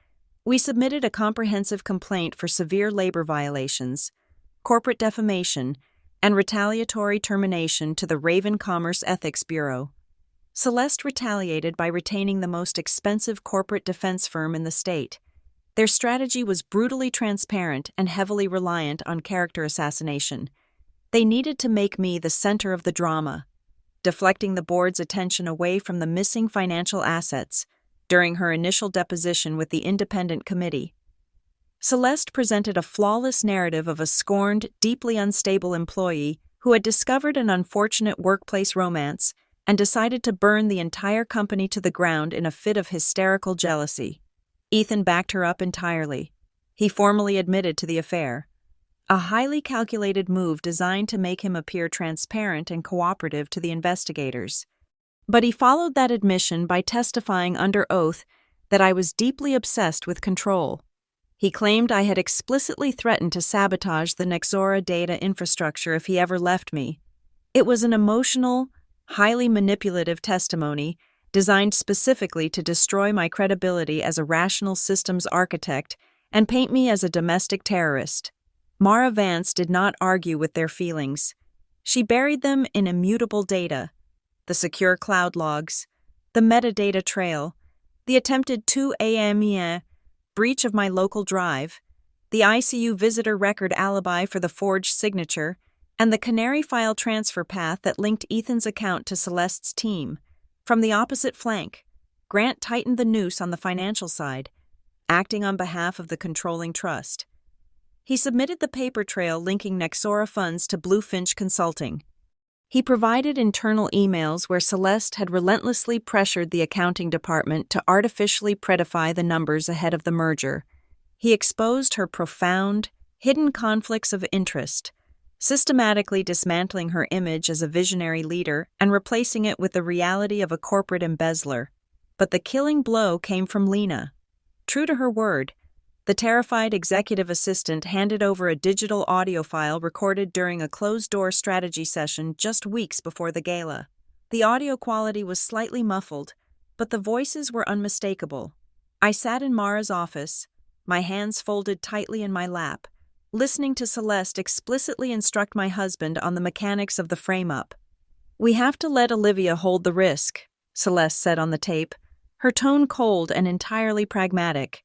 we submitted a comprehensive complaint for severe labor violations, corporate defamation, and retaliatory termination to the Raven Commerce Ethics Bureau. Celeste retaliated by retaining the most expensive corporate defense firm in the state. Their strategy was brutally transparent and heavily reliant on character assassination. They needed to make me the center of the drama, deflecting the board's attention away from the missing financial assets during her initial deposition with the independent committee. Celeste presented a flawless narrative of a scorned, deeply unstable employee who had discovered an unfortunate workplace romance and decided to burn the entire company to the ground in a fit of hysterical jealousy. Ethan backed her up entirely. He formally admitted to the affair, a highly calculated move designed to make him appear transparent and cooperative to the investigators. But he followed that admission by testifying under oath that I was deeply obsessed with control. He claimed I had explicitly threatened to sabotage the Nexora data infrastructure if he ever left me. It was an emotional, highly manipulative testimony designed specifically to destroy my credibility as a rational systems architect and paint me as a domestic terrorist. Mara Vance did not argue with their feelings. She buried them in immutable data: the secure cloud logs, the metadata trail, the attempted 2 a.m. breach of my local drive, the ICU visitor record alibi for the forged signature, and the canary file transfer path that linked Ethan's account to Celeste's team. From the opposite flank, Grant tightened the noose on the financial side, acting on behalf of the controlling trust. He submitted the paper trail linking Nexora funds to Bluefinch Consulting. He provided internal emails where Celeste had relentlessly pressured the accounting department to artificially predify the numbers ahead of the merger. He exposed her profound, hidden conflicts of interest, systematically dismantling her image as a visionary leader and replacing it with the reality of a corporate embezzler. But the killing blow came from Lena. True to her word, the terrified executive assistant handed over a digital audio file recorded during a closed-door strategy session just weeks before the gala. The audio quality was slightly muffled, but the voices were unmistakable. I sat in Mara's office, my hands folded tightly in my lap, listening to Celeste explicitly instruct my husband on the mechanics of the frame-up. "We have to let Olivia hold the risk," Celeste said on the tape, her tone cold and entirely pragmatic.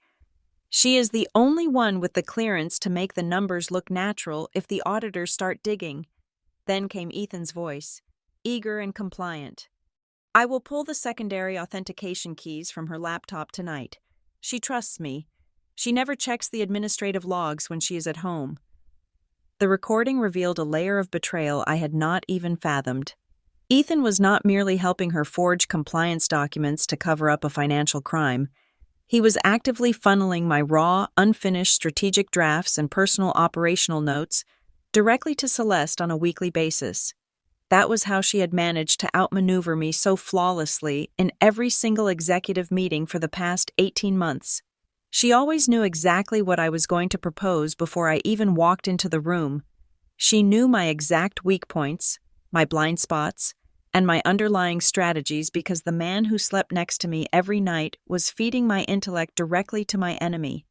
"She is the only one with the clearance to make the numbers look natural if the auditors start digging." Then came Ethan's voice, eager and compliant. "I will pull the secondary authentication keys from her laptop tonight. She trusts me. She never checks the administrative logs when she is at home." The recording revealed a layer of betrayal I had not even fathomed. Ethan was not merely helping her forge compliance documents to cover up a financial crime. He was actively funneling my raw, unfinished strategic drafts and personal operational notes directly to Celeste on a weekly basis. That was how she had managed to outmaneuver me so flawlessly in every single executive meeting for the past 18 months. She always knew exactly what I was going to propose before I even walked into the room. She knew my exact weak points, my blind spots, and my underlying strategies because the man who slept next to me every night was feeding my intellect directly to my enemy.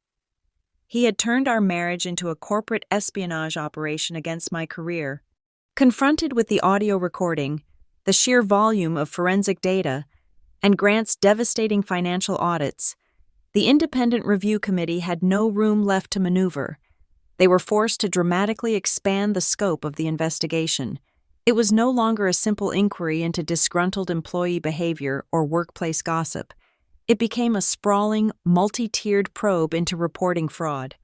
He had turned our marriage into a corporate espionage operation against my career. Confronted with the audio recording, the sheer volume of forensic data, and Grant's devastating financial audits, the independent review committee had no room left to maneuver. They were forced to dramatically expand the scope of the investigation. It was no longer a simple inquiry into disgruntled employee behavior or workplace gossip. It became a sprawling, multi-tiered probe into reporting fraud,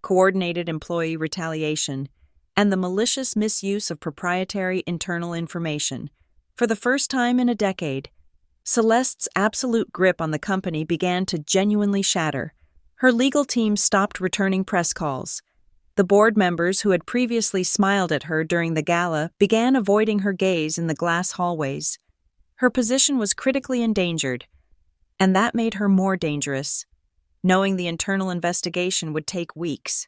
coordinated employee retaliation, and the malicious misuse of proprietary internal information. For the first time in a decade, Celeste's absolute grip on the company began to genuinely shatter. Her legal team stopped returning press calls. The board members who had previously smiled at her during the gala began avoiding her gaze in the glass hallways. Her position was critically endangered, and that made her more dangerous, knowing the internal investigation would take weeks.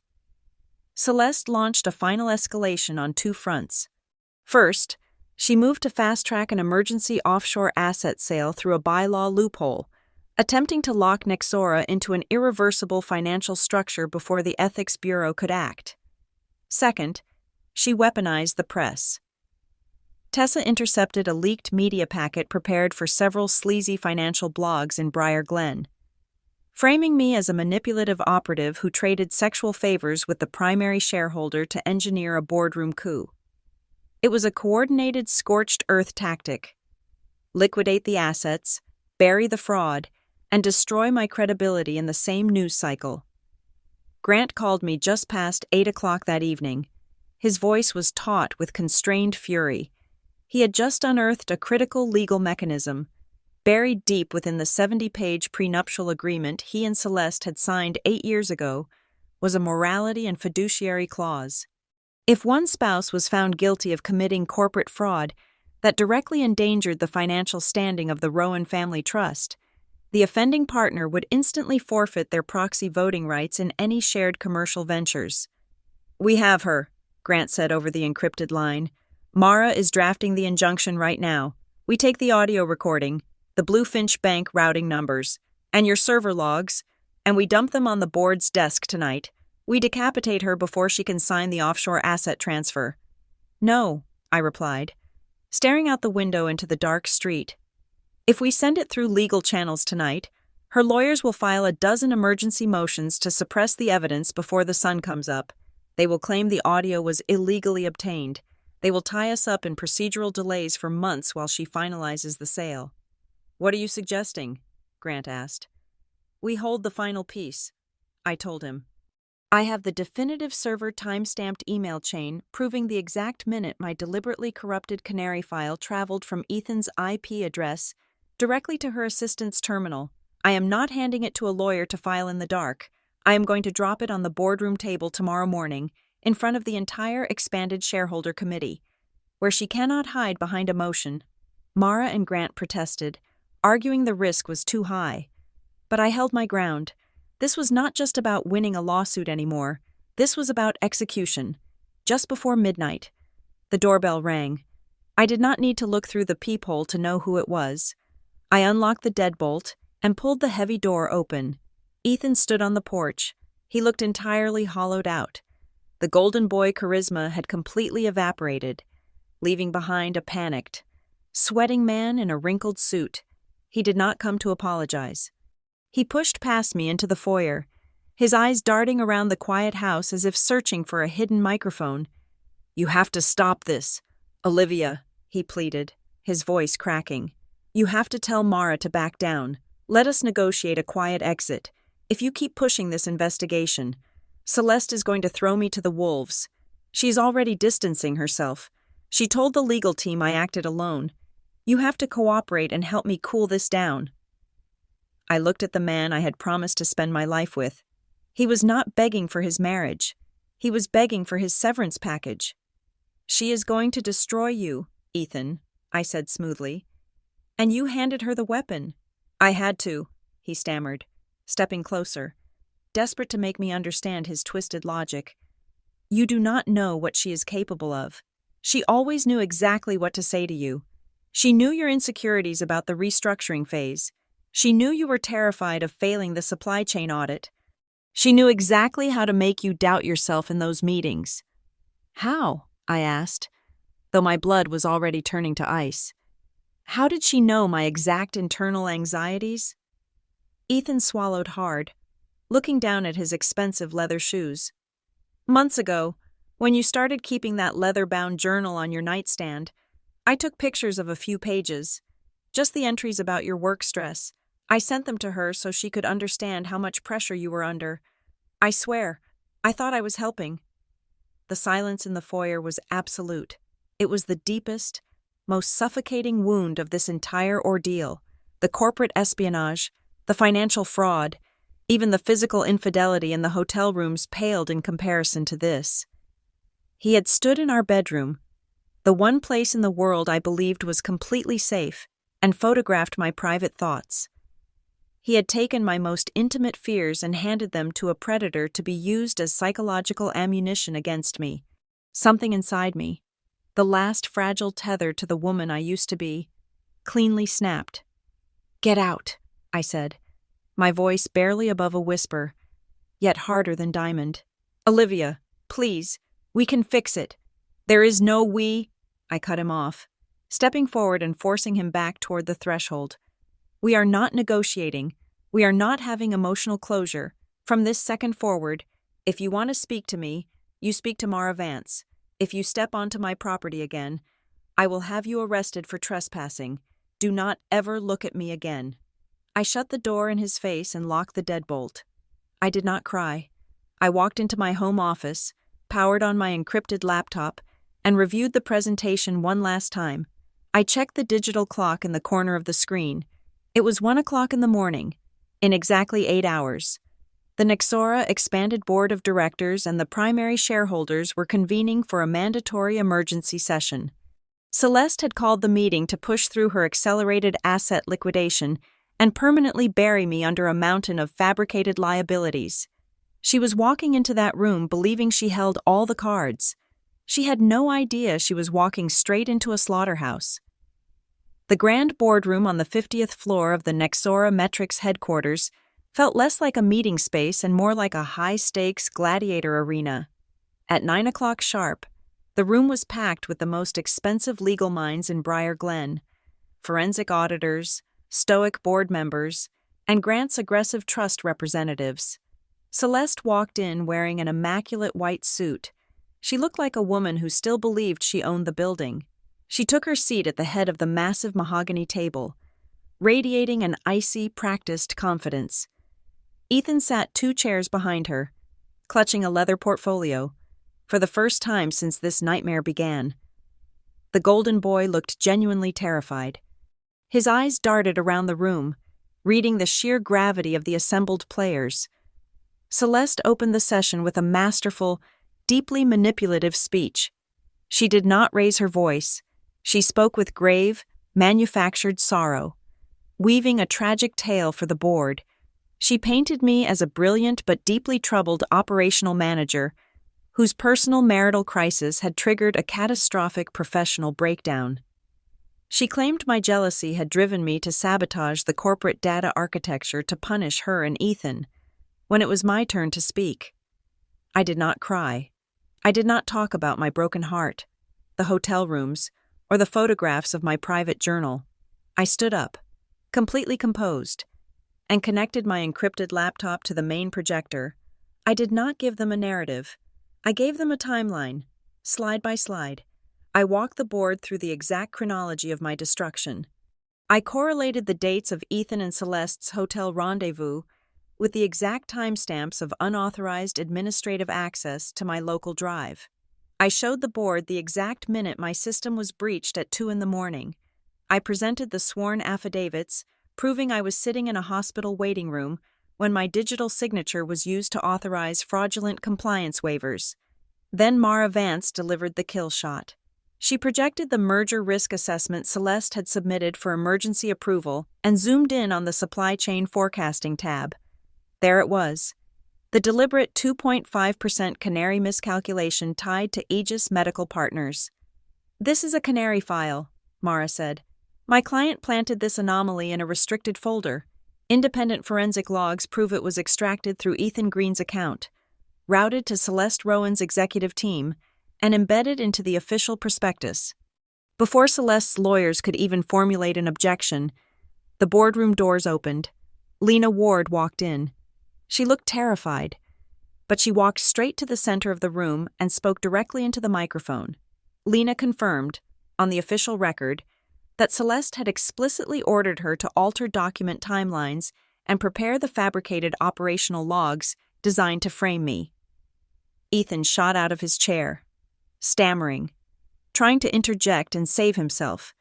Celeste launched a final escalation on two fronts. First, she moved to fast-track an emergency offshore asset sale through a bylaw loophole, attempting to lock Nexora into an irreversible financial structure before the Ethics Bureau could act. Second, she weaponized the press. Tessa intercepted a leaked media packet prepared for several sleazy financial blogs in Briar Glen, framing me as a manipulative operative who traded sexual favors with the primary shareholder to engineer a boardroom coup. It was a coordinated scorched earth tactic: liquidate the assets, bury the fraud, and destroy my credibility in the same news cycle. Grant called me just past 8 o'clock that evening. His voice was taut with constrained fury. He had just unearthed a critical legal mechanism. Buried deep within the 70-page prenuptial agreement he and Celeste had signed 8 years ago was a morality and fiduciary clause. If one spouse was found guilty of committing corporate fraud that directly endangered the financial standing of the Rowan family trust, the offending partner would instantly forfeit their proxy voting rights in any shared commercial ventures. "We have her," Grant said over the encrypted line. "Mara is drafting the injunction right now. We take the audio recording, the Bluefinch Bank routing numbers, and your server logs, and we dump them on the board's desk tonight. We decapitate her before she can sign the offshore asset transfer." "No," I replied, staring out the window into the dark street. "If we send it through legal channels tonight, her lawyers will file a dozen emergency motions to suppress the evidence before the sun comes up. They will claim the audio was illegally obtained. They will tie us up in procedural delays for months while she finalizes the sale." "What are you suggesting?" Grant asked. "We hold the final piece," I told him. "I have the definitive server time-stamped email chain proving the exact minute my deliberately corrupted canary file traveled from Ethan's IP address directly to her assistant's terminal. I am not handing it to a lawyer to file in the dark. I am going to drop it on the boardroom table tomorrow morning in front of the entire expanded shareholder committee, where she cannot hide behind a motion." Mara and Grant protested, arguing the risk was too high. But I held my ground. This was not just about winning a lawsuit anymore. This was about execution. Just before midnight, the doorbell rang. I did not need to look through the peephole to know who it was. I unlocked the deadbolt and pulled the heavy door open. Ethan stood on the porch. He looked entirely hollowed out. The golden boy charisma had completely evaporated, leaving behind a panicked, sweating man in a wrinkled suit. He did not come to apologize. He pushed past me into the foyer, his eyes darting around the quiet house as if searching for a hidden microphone. "You have to stop this, Olivia," he pleaded, his voice cracking. "You have to tell Mara to back down. Let us negotiate a quiet exit. If you keep pushing this investigation, Celeste is going to throw me to the wolves. She's already distancing herself. She told the legal team I acted alone. You have to cooperate and help me cool this down." I looked at the man I had promised to spend my life with. He was not begging for his marriage. He was begging for his severance package. "She is going to destroy you, Ethan," I said smoothly. "And you handed her the weapon." "I had to," he stammered, stepping closer, desperate to make me understand his twisted logic. "You do not know what she is capable of. She always knew exactly what to say to you. She knew your insecurities about the restructuring phase. She knew you were terrified of failing the supply chain audit. She knew exactly how to make you doubt yourself in those meetings." "How?" I asked, though my blood was already turning to ice. "How did she know my exact internal anxieties?" Ethan swallowed hard, looking down at his expensive leather shoes. "Months ago, when you started keeping that leather-bound journal on your nightstand, I took pictures of a few pages, just the entries about your work stress. I sent them to her so she could understand how much pressure you were under. I swear, I thought I was helping." The silence in the foyer was absolute. It was the deepest, most suffocating wound of this entire ordeal. The corporate espionage, the financial fraud, even the physical infidelity in the hotel rooms paled in comparison to this. He had stood in our bedroom, the one place in the world I believed was completely safe, and photographed my private thoughts. He had taken my most intimate fears and handed them to a predator to be used as psychological ammunition against me. Something inside me, the last fragile tether to the woman I used to be, cleanly snapped. "Get out," I said, my voice barely above a whisper, yet harder than diamond. "Olivia, please, we can fix it." "There is no we," I cut him off, stepping forward and forcing him back toward the threshold. "We are not negotiating. We are not having emotional closure. From this second forward, if you want to speak to me, you speak to Mara Vance. If you step onto my property again, I will have you arrested for trespassing. Do not ever look at me again." I shut the door in his face and locked the deadbolt. I did not cry. I walked into my home office, powered on my encrypted laptop, and reviewed the presentation one last time. I checked the digital clock in the corner of the screen. It was 1 o'clock in the morning, in exactly 8 hours. The Nexora expanded board of directors and the primary shareholders were convening for a mandatory emergency session. Celeste had called the meeting to push through her accelerated asset liquidation and permanently bury me under a mountain of fabricated liabilities. She was walking into that room believing she held all the cards. She had no idea she was walking straight into a slaughterhouse. The grand boardroom on the 50th floor of the Nexora Metrics headquarters felt less like a meeting space and more like a high-stakes gladiator arena. At 9 o'clock sharp, the room was packed with the most expensive legal minds in Briar Glen, forensic auditors, stoic board members, and Grant's aggressive trust representatives. Celeste walked in wearing an immaculate white suit. She looked like a woman who still believed she owned the building. She took her seat at the head of the massive mahogany table, radiating an icy, practiced confidence. Ethan sat 2 chairs behind her, clutching a leather portfolio, for the first time since this nightmare began. The golden boy looked genuinely terrified. His eyes darted around the room, reading the sheer gravity of the assembled players. Celeste opened the session with a masterful, deeply manipulative speech. She did not raise her voice. She spoke with grave, manufactured sorrow, weaving a tragic tale for the board. She painted me as a brilliant but deeply troubled operational manager whose personal marital crisis had triggered a catastrophic professional breakdown. She claimed my jealousy had driven me to sabotage the corporate data architecture to punish her and Ethan, when it was my turn to speak. I did not cry. I did not talk about my broken heart, the hotel rooms, or the photographs of my private journal. I stood up, completely composed, and connected my encrypted laptop to the main projector. I did not give them a narrative. I gave them a timeline, slide by slide. I walked the board through the exact chronology of my destruction. I correlated the dates of Ethan and Celeste's hotel rendezvous with the exact timestamps of unauthorized administrative access to my local drive. I showed the board the exact minute my system was breached at 2 a.m. I presented the sworn affidavits, proving I was sitting in a hospital waiting room when my digital signature was used to authorize fraudulent compliance waivers. Then Mara Vance delivered the kill shot. She projected the merger risk assessment Celeste had submitted for emergency approval and zoomed in on the supply chain forecasting tab. There it was. The deliberate 2.5% canary miscalculation tied to Aegis Medical Partners. "This is a canary file," Mara said. "My client planted this anomaly in a restricted folder. Independent forensic logs prove it was extracted through Ethan Green's account, routed to Celeste Rowan's executive team, and embedded into the official prospectus." Before Celeste's lawyers could even formulate an objection, the boardroom doors opened. Lena Ward walked in. She looked terrified, but she walked straight to the center of the room and spoke directly into the microphone. Lena confirmed, on the official record, that Celeste had explicitly ordered her to alter document timelines and prepare the fabricated operational logs designed to frame me. Ethan shot out of his chair, stammering, trying to interject and save himself.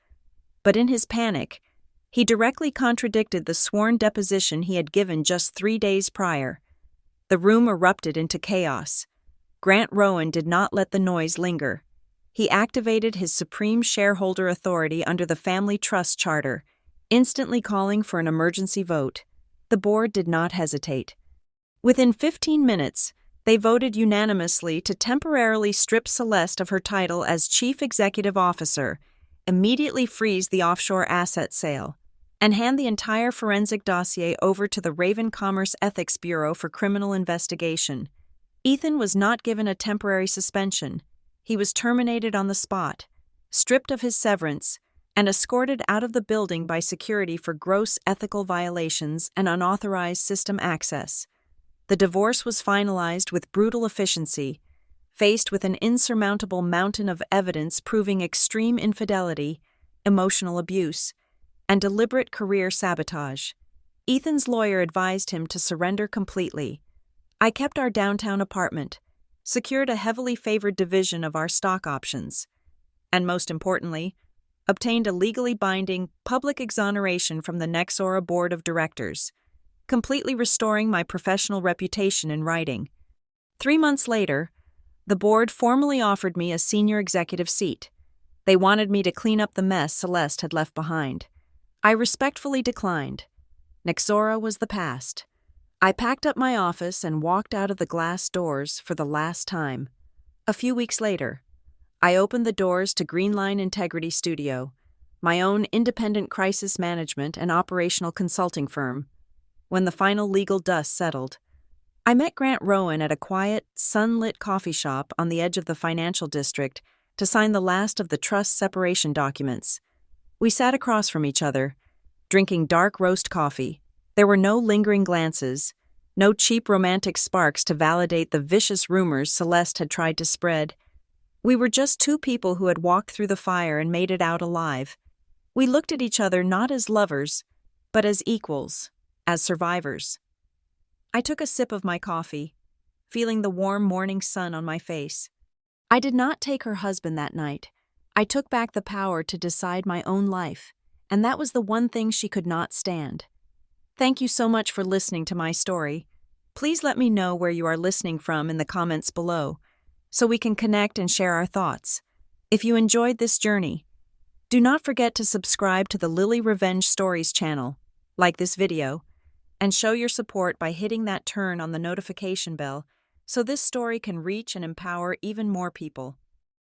But in his panic, he directly contradicted the sworn deposition he had given just 3 days prior. The room erupted into chaos. Grant Rowan did not let the noise linger. He activated his supreme shareholder authority under the family trust charter, instantly calling for an emergency vote. The board did not hesitate. Within 15 minutes, they voted unanimously to temporarily strip Celeste of her title as Chief Executive Officer, immediately freeze the offshore asset sale, and hand the entire forensic dossier over to the Raven Commerce Ethics Bureau for criminal investigation. Ethan was not given a temporary suspension. He was terminated on the spot, stripped of his severance, and escorted out of the building by security for gross ethical violations and unauthorized system access. The divorce was finalized with brutal efficiency, faced with an insurmountable mountain of evidence proving extreme infidelity, emotional abuse, and deliberate career sabotage. Ethan's lawyer advised him to surrender completely. I kept our downtown apartment, secured a heavily favored division of our stock options, and most importantly, obtained a legally binding public exoneration from the Nexora Board of Directors, completely restoring my professional reputation in writing. 3 months later, the board formally offered me a senior executive seat. They wanted me to clean up the mess Celeste had left behind. I respectfully declined. Nexora was the past. I packed up my office and walked out of the glass doors for the last time. A few weeks later, I opened the doors to Greenline Integrity Studio, my own independent crisis management and operational consulting firm. When the final legal dust settled, I met Grant Rowan at a quiet, sunlit coffee shop on the edge of the financial district to sign the last of the trust separation documents. We sat across from each other, drinking dark roast coffee. There were no lingering glances, no cheap romantic sparks to validate the vicious rumors Celeste had tried to spread. We were just two people who had walked through the fire and made it out alive. We looked at each other not as lovers, but as equals, as survivors. I took a sip of my coffee, feeling the warm morning sun on my face. I did not take her husband that night. I took back the power to decide my own life, and that was the one thing she could not stand. Thank you so much for listening to my story. Please let me know where you are listening from in the comments below, so we can connect and share our thoughts. If you enjoyed this journey, do not forget to subscribe to the Lily Revenge Stories channel, like this video, and show your support by hitting that turn on the notification bell so this story can reach and empower even more people.